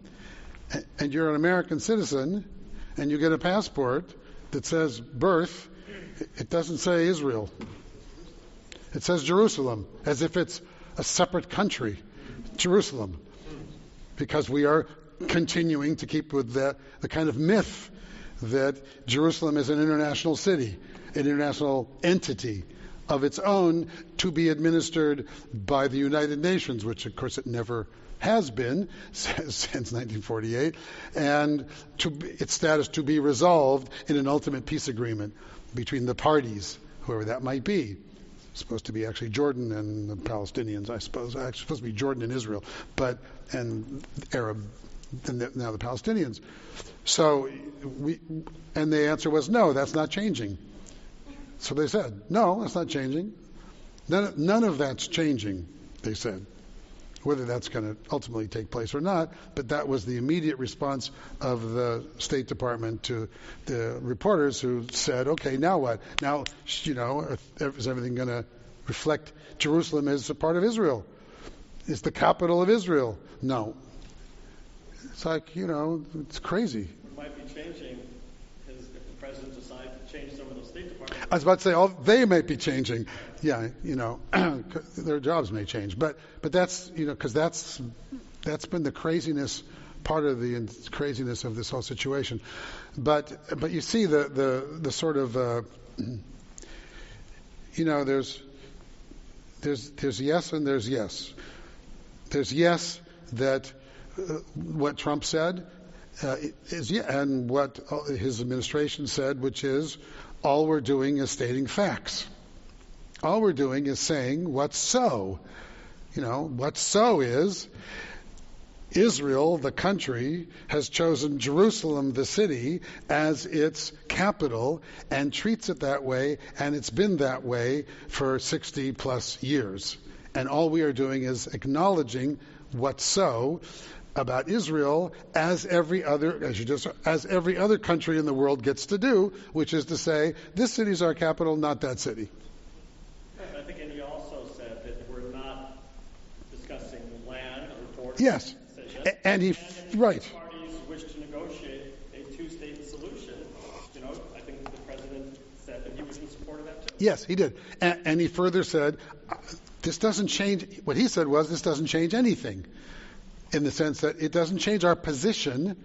and you're an American citizen, and you get a passport that says birth, it doesn't say Israel. It says Jerusalem, as if it's a separate country, Jerusalem, because we are continuing to keep with the kind of myth that Jerusalem is an international city, an international entity of its own to be administered by the United Nations, which of course it never has been since 1948, and its status to be resolved in an ultimate peace agreement between the parties, whoever that might be. supposed to be actually Jordan and the Palestinians, I suppose. Actually supposed to be Jordan and Israel, and Arab, and now the Palestinians. So and the answer was no, that's not changing. So they said, no, that's not changing. None of that's changing, they said. Whether that's going to ultimately take place or not, but that was the immediate response of the State Department to the reporters who said, okay, now what? Now, is everything going to reflect Jerusalem as a part of Israel? Is the capital of Israel? No. It's like, it's crazy. It might be changing if the president decides to change some of those State Departments. I was about to say, they might be changing. Yeah, their jobs may change. But that's, because that's been the craziness, part of the craziness of this whole situation. But you see the sort of, there's yes and there's yes. There's yes that what Trump said is and what his administration said, which is all we're doing is stating facts. All we're doing is saying what's so. What's so is Israel, the country, has chosen Jerusalem, the city, as its capital and treats it that way, and it's been that way for 60 plus years. And all we are doing is acknowledging what's so about Israel as every other country in the world gets to do, which is to say, this city's our capital, not that city. I think, and he also said that we're not discussing land or borders. Yes, and right. If parties wish to negotiate a two-state solution, I think the president said that he was in support of that too. Yes, he did, and he further said, this doesn't change. What he said was, this doesn't change anything. In the sense that it doesn't change our position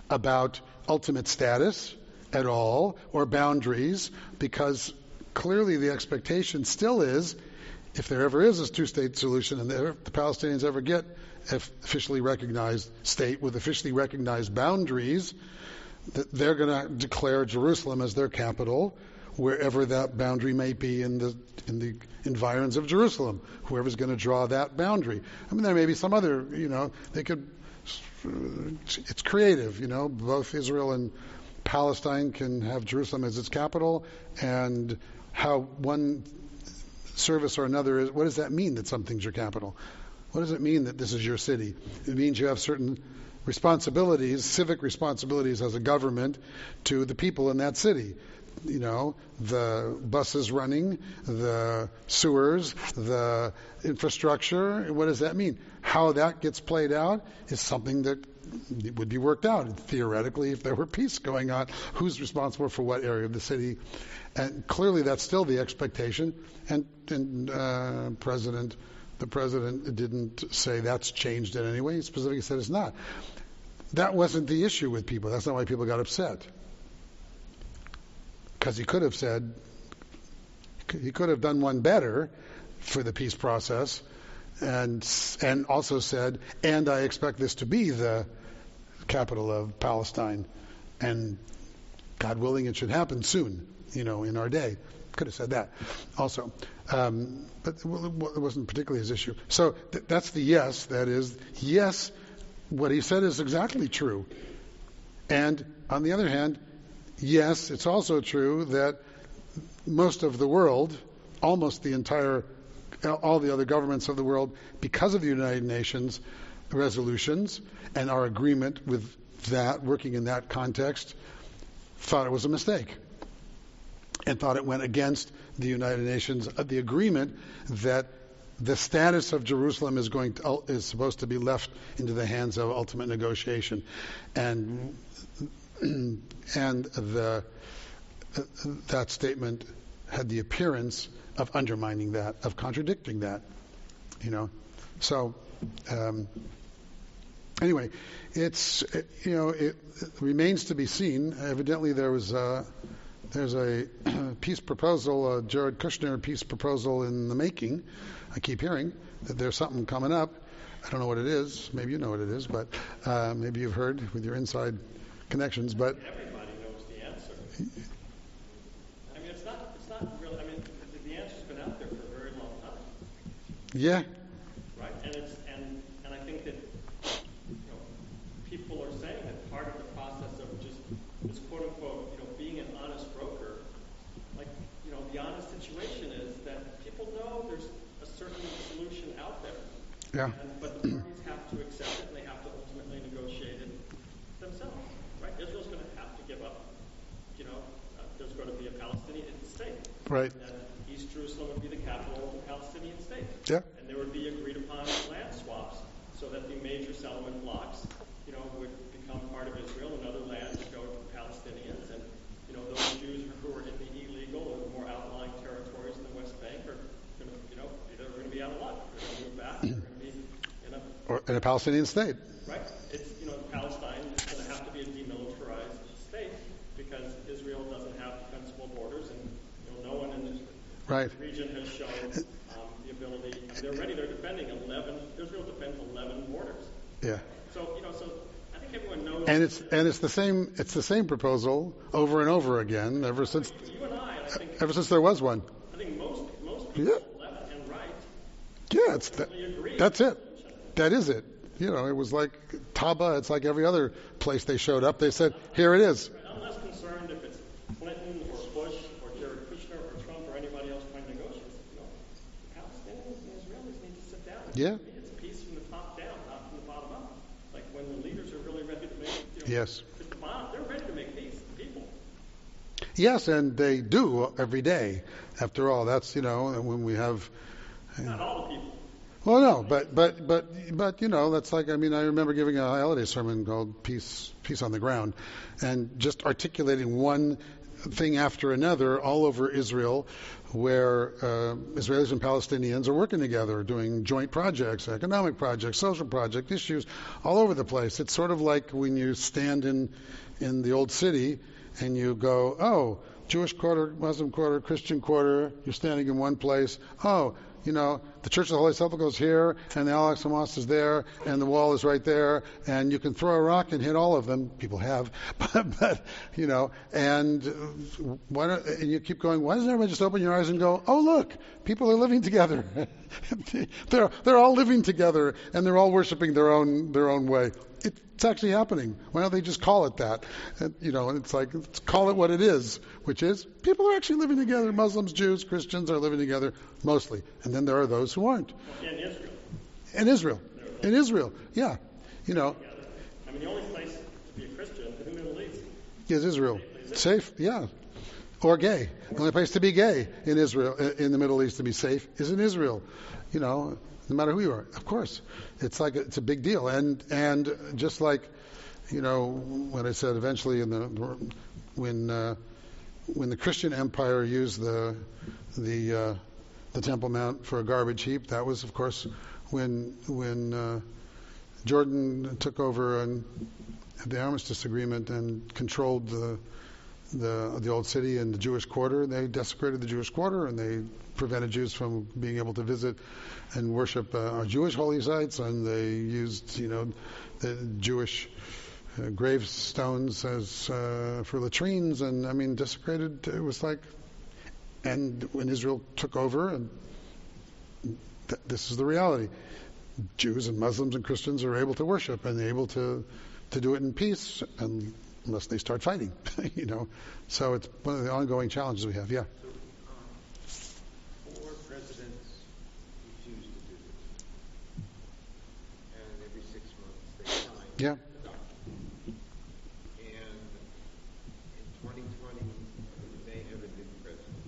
about ultimate status at all, or boundaries, because clearly the expectation still is, if there ever is a two-state solution, and if the Palestinians ever get an officially recognized state with officially recognized boundaries, that they're going to declare Jerusalem as their capital, wherever that boundary may be in the environs of Jerusalem, whoever's going to draw that boundary. I mean, there may be some other, they could, it's creative, both Israel and Palestine can have Jerusalem as its capital, and how one service or another is, what does that mean that something's your capital? What does it mean that this is your city? It means you have certain responsibilities, civic responsibilities as a government to the people in that city. The buses running, the sewers, the infrastructure. What does that mean? How that gets played out is something that would be worked out. Theoretically, if there were peace going on, who's responsible for what area of the city? And clearly that's still the expectation. And the president didn't say that's changed in any way. He specifically said it's not. That wasn't the issue with people. That's not why people got upset. Because he could have said, he could have done one better for the peace process, and also said, and I expect this to be the capital of Palestine, and God willing, it should happen soon, in our day. Could have said that also. But it wasn't particularly his issue. So that's the yes. That is, yes, what he said is exactly true. And on the other hand, yes, it's also true that most of the world, almost all the other governments of the world, because of the United Nations resolutions and our agreement with that, working in that context, thought it was a mistake and thought it went against the United Nations, the agreement that the status of Jerusalem is supposed to be left into the hands of ultimate negotiation, and that statement had the appearance of undermining that, of contradicting that, So anyway, it remains to be seen. Evidently, there's a peace proposal, a Jared Kushner peace proposal in the making. I keep hearing that there's something coming up. I don't know what it is. Maybe you know what it is, but maybe you've heard with your inside connections. But everybody knows the answer. I mean, it's not really. I mean, the answer's been out there for a very Yeah. right? And I think that people are saying that part of the process of just this quote unquote being an honest broker, like the honest situation is that people know there's a certain solution out there. Yeah. But the parties have to accept it, and they have to ultimately negotiate it themselves, right? Israel's going to have to give up. There's going to be a Palestinian state. Right. And East Jerusalem would be the capital of the Palestinian state. Yeah. And there would be agreed upon land swaps so that the major settlement blocks, would become part of Israel, and other lands go to the Palestinians. And, those Jews who are in the illegal or the more outlying territories in the West Bank are going to, either going to be out of luck, they're going to move back, they're going to be in a Palestinian state. Right. It's, Palestine is going to have to be a demilitarized state because Israel doesn't have defensible borders, and no one in this region has shown the ability. They're defending 11. Israel defends 11 borders. Yeah. So I think everyone knows. And it's the same proposal over and over again ever since. You and I think. Ever since there was one. I think most people left and right. Yeah, agree. That's it. That is it. It was like Taba. It's like every other place they showed up. They said, "Here it is." I'm less concerned if it's Clinton or Bush or Jared Kushner or Trump or anybody else trying to negotiate. The Palestinians and Israelis need to sit down. Yeah. It's peace from the top down, not from the bottom up. Like when the leaders are really ready to make. Yes. At the bottom, they're ready to make peace. The people. Yes, and they do every day. After all, that's when we have. Not all the people. Well, no, but that's like, I remember giving a holiday sermon called Peace on the Ground, and just articulating one thing after another all over Israel, where Israelis and Palestinians are working together, doing joint projects, economic projects, social project issues, all over the place. It's sort of like when you stand in the old city and you go, oh, Jewish quarter, Muslim quarter, Christian quarter, you're standing in one place. Oh, the Church of the Holy Sepulchre is here, and the Al-Aqsa Mosque is there, and the wall is right there, and you can throw a rock and hit all of them. People have, but and you keep going. Why doesn't everybody just open your eyes and go, oh look, people are living together. they're all living together, and they're all worshiping their own way. It's actually happening. Why don't they just call it that? And it's like, let's call it what it is, which is people are actually living together. Muslims, Jews, Christians are living together mostly. And then there are those who aren't. In Israel. Yeah. The only place to be a Christian in the Middle East is Israel. Safe, yeah. Or gay. The only place to be gay in Israel, in the Middle East, to be safe, is in Israel. No matter who you are, of course, it's a big deal, and just like, when I said eventually when the Christian Empire used the Temple Mount for a garbage heap, that was of course when Jordan took over and the armistice agreement and controlled the old city and the Jewish quarter. They desecrated the Jewish quarter, and they prevented Jews from being able to visit and worship our Jewish holy sites, and they used, the Jewish gravestones as for latrines, and desecrated. It was like, and when Israel took over, and this is the reality: Jews and Muslims and Christians are able to worship, and they're able to do it in peace, and unless they start fighting, So it's one of the ongoing challenges we have. Yeah. So, 4 presidents refuse to do this, and every 6 months they sign. Yeah. And in 2020, we may have a new president.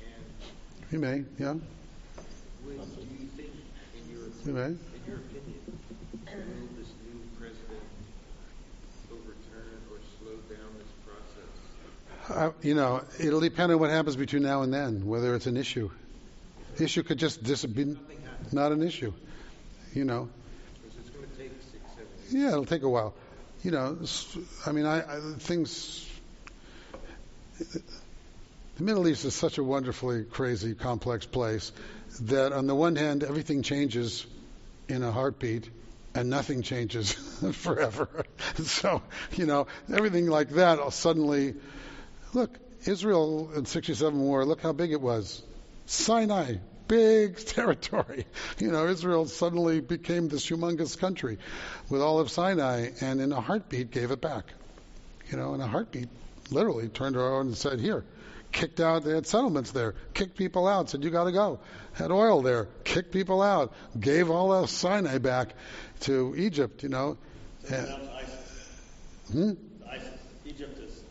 And We may. Yeah. do you think, We may. in your opinion, will this new president overturn or slow down this process? It'll depend on what happens between now and then, whether it's an issue. The issue could just be not an issue, Because it's going to take 6, 7 years. Yeah, it'll take a while. The Middle East is such a wonderfully crazy, complex place that on the one hand, everything changes in a heartbeat, and nothing changes forever. So, everything like that suddenly, look, Israel in '67 war, look how big it was. Sinai, big territory. Israel suddenly became this humongous country with all of Sinai, and in a heartbeat gave it back. In a heartbeat, literally turned around and said, here. Kicked out, they had settlements there, kicked people out, said, you got to go. Had oil there, kicked people out, gave all of Sinai back to Egypt, Now to ISIS. ISIS. Egypt has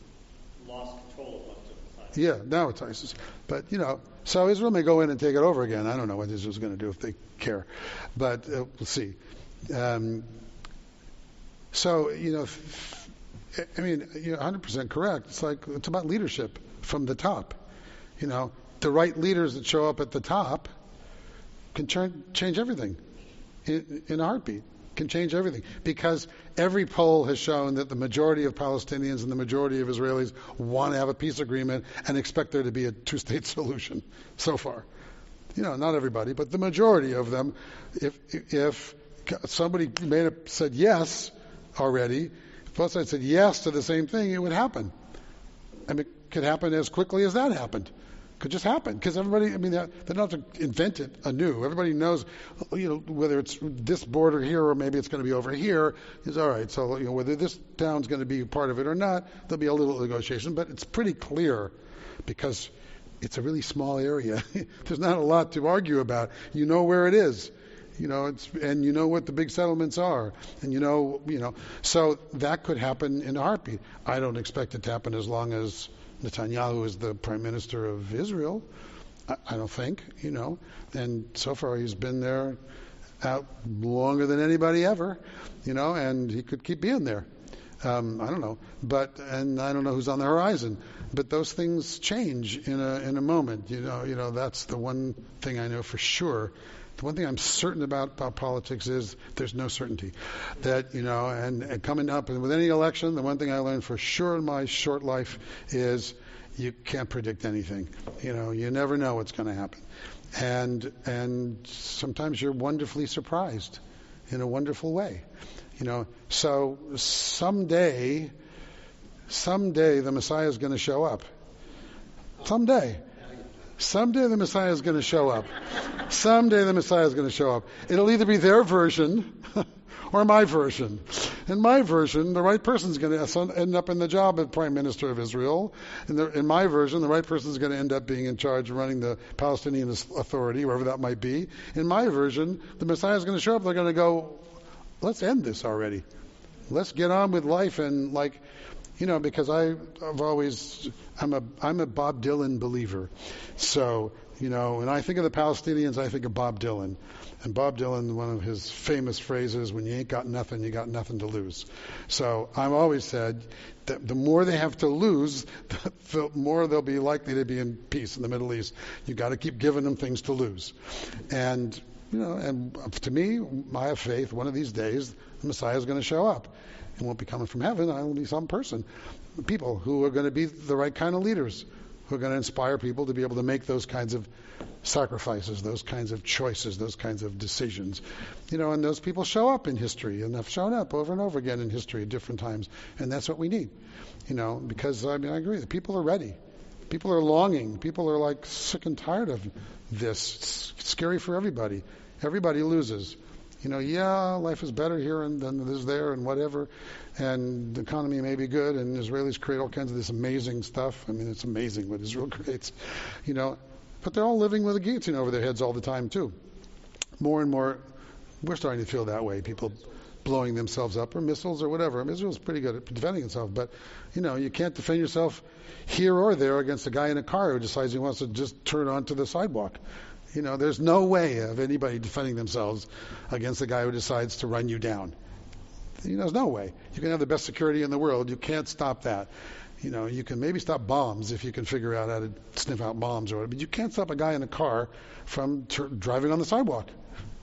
lost control of much of the Sinai. Yeah, now it's ISIS. But, so Israel may go in and take it over again. I don't know what Israel's going to do if they care. But we'll see. So, you're 100% correct. It's about leadership from the top. The right leaders that show up at the top can change everything in a heartbeat. Can change everything. Because every poll has shown that the majority of Palestinians and the majority of Israelis want to have a peace agreement and expect there to be a two-state solution so far. Not everybody, but the majority of them. If somebody said yes already, if both sides said yes to the same thing, it would happen. And it could happen as quickly as that happened. Could just happen because everybody. They don't have to invent it anew. Everybody knows, whether it's this border here or maybe it's going to be over here. Is all right. So whether this town's going to be part of it or not, there'll be a little negotiation, but it's pretty clear because it's a really small area. There's not a lot to argue about. You know where it is. And you know what the big settlements are, and so that could happen in a heartbeat. I don't expect it to happen as long as Netanyahu is the prime minister of Israel. I don't think, and so far he's been there out longer than anybody ever, and he could keep being there. I don't know, and I don't know who's on the horizon, but those things change in a moment. That's the one thing I know for sure. The one thing I'm certain about politics is there's no certainty. That, and coming up and with any election, the one thing I learned for sure in my short life is you can't predict anything. You never know what's going to happen. And sometimes you're wonderfully surprised in a wonderful way. So someday the Messiah is going to show up. Someday the Messiah is going to show up. Someday the Messiah is going to show up. It'll either be their version or my version. In my version, the right person is going to end up in the job of Prime Minister of Israel. In my version, the right person is going to end up being in charge of running the Palestinian Authority, wherever that might be. In my version, the Messiah is going to show up. They're going to go, let's end this already. Let's get on with life and because I'm a Bob Dylan believer. So, when I think of the Palestinians, I think of Bob Dylan. And Bob Dylan, one of his famous phrases, when you ain't got nothing, you got nothing to lose. So I've always said that the more they have to lose, the more they'll be likely to be in peace in the Middle East. You've got to keep giving them things to lose. And, and to me, I have faith one of these days the Messiah is going to show up. It won't be coming from heaven. I will be some person. People who are going to be the right kind of leaders, who are going to inspire people to be able to make those kinds of sacrifices, those kinds of choices, those kinds of decisions. And those people show up in history and have shown up over and over again in history at different times. And that's what we need, because I agree. The people are ready. People are longing. People are sick and tired of this. It's scary for everybody. Everybody loses. Life is better here than it is there and whatever. And the economy may be good and Israelis create all kinds of this amazing stuff. It's amazing what Israel creates, But they're all living with a guillotine over their heads all the time too. More and more, we're starting to feel that way. People blowing themselves up or missiles or whatever. Israel's pretty good at defending itself. But, you can't defend yourself here or there against a guy in a car who decides he wants to just turn onto the sidewalk. There's no way of anybody defending themselves against a guy who decides to run you down. There's no way. You can have the best security in the world. You can't stop that. You can maybe stop bombs if you can figure out how to sniff out bombs or whatever. But you can't stop a guy in a car from driving on the sidewalk.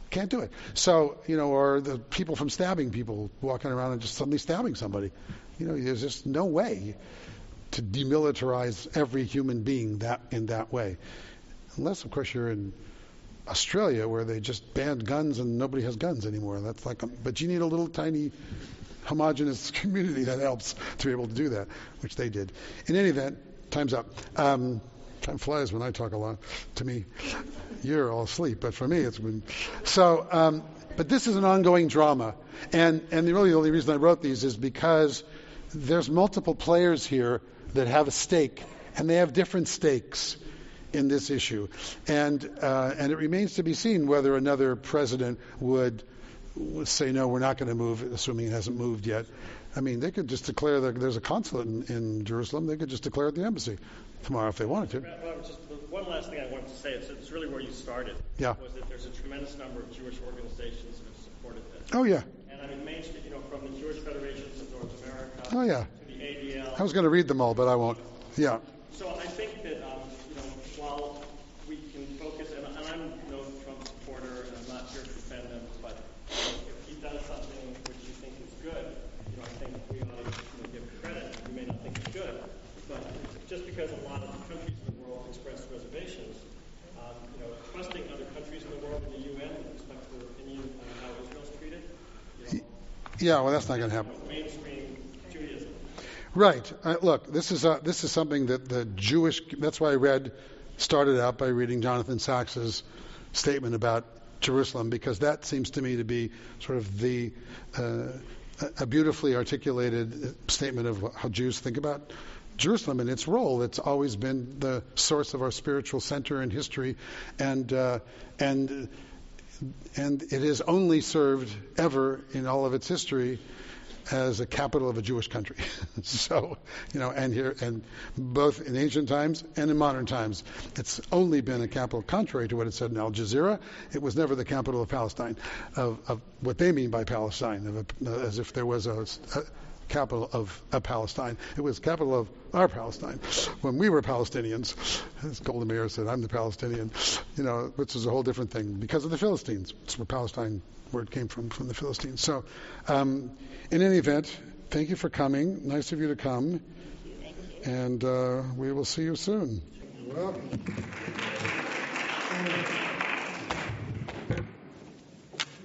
Can't do it. So, or the people from stabbing people, walking around and just suddenly stabbing somebody. There's just no way to demilitarize every human being in that way. Unless, of course, you're in Australia where they just banned guns and nobody has guns anymore. But you need a little tiny homogenous community that helps to be able to do that, which they did. In any event, time's up. Trying Time flies when I talk a lot. To me, you're all asleep, but for me, it's been so. But this is an ongoing drama, and really the only reason I wrote these is because there's multiple players here that have a stake, and they have different stakes in this issue, and it remains to be seen whether another president would say no, we're not going to move, assuming it hasn't moved yet. I mean, they could just declare that there's a consulate in Jerusalem. They could just declare it the embassy tomorrow if they wanted to. Robert, just one last thing I wanted to say. It's really where you started. Yeah. Was that there's a tremendous number of Jewish organizations that have supported this. Oh yeah. And I mean, Main Street, from the Jewish Federations of North America Oh yeah. to the ADL. I was going to read them all, but I won't. Yeah. So I think that while we can focus, and I'm no Trump supporter, and I'm not here to defend him, but if he does something which you think is good, I think we ought to give credit. You may not think it's good, but just because a lot of countries in the world express reservations, trusting other countries in the world in the UN with respect to their opinion on how Israel's treated, Yeah, well, that's not going to happen. Mainstream Judaism. Right. Look, this is something that the Jewish. That's why I started out by reading Jonathan Sachs's statement about Jerusalem, because that seems to me to be sort of a beautifully articulated statement of how Jews think about Jerusalem and its role. It's always been the source of our spiritual center in history, and it has only served ever in all of its history as a capital of a Jewish country. So, and here, and both in ancient times and in modern times, it's only been a capital, contrary to what it said in Al Jazeera. It was never the capital of Palestine, of what they mean by Palestine, as if there was a capital of Palestine. It was capital of our Palestine. When we were Palestinians, as Golda Meir said, I'm the Palestinian, which is a whole different thing because of the Philistines. It's where Palestine, where it came from the Philistines. So, in any event, thank you for coming. Nice of you to come. And we will see you soon. You're welcome.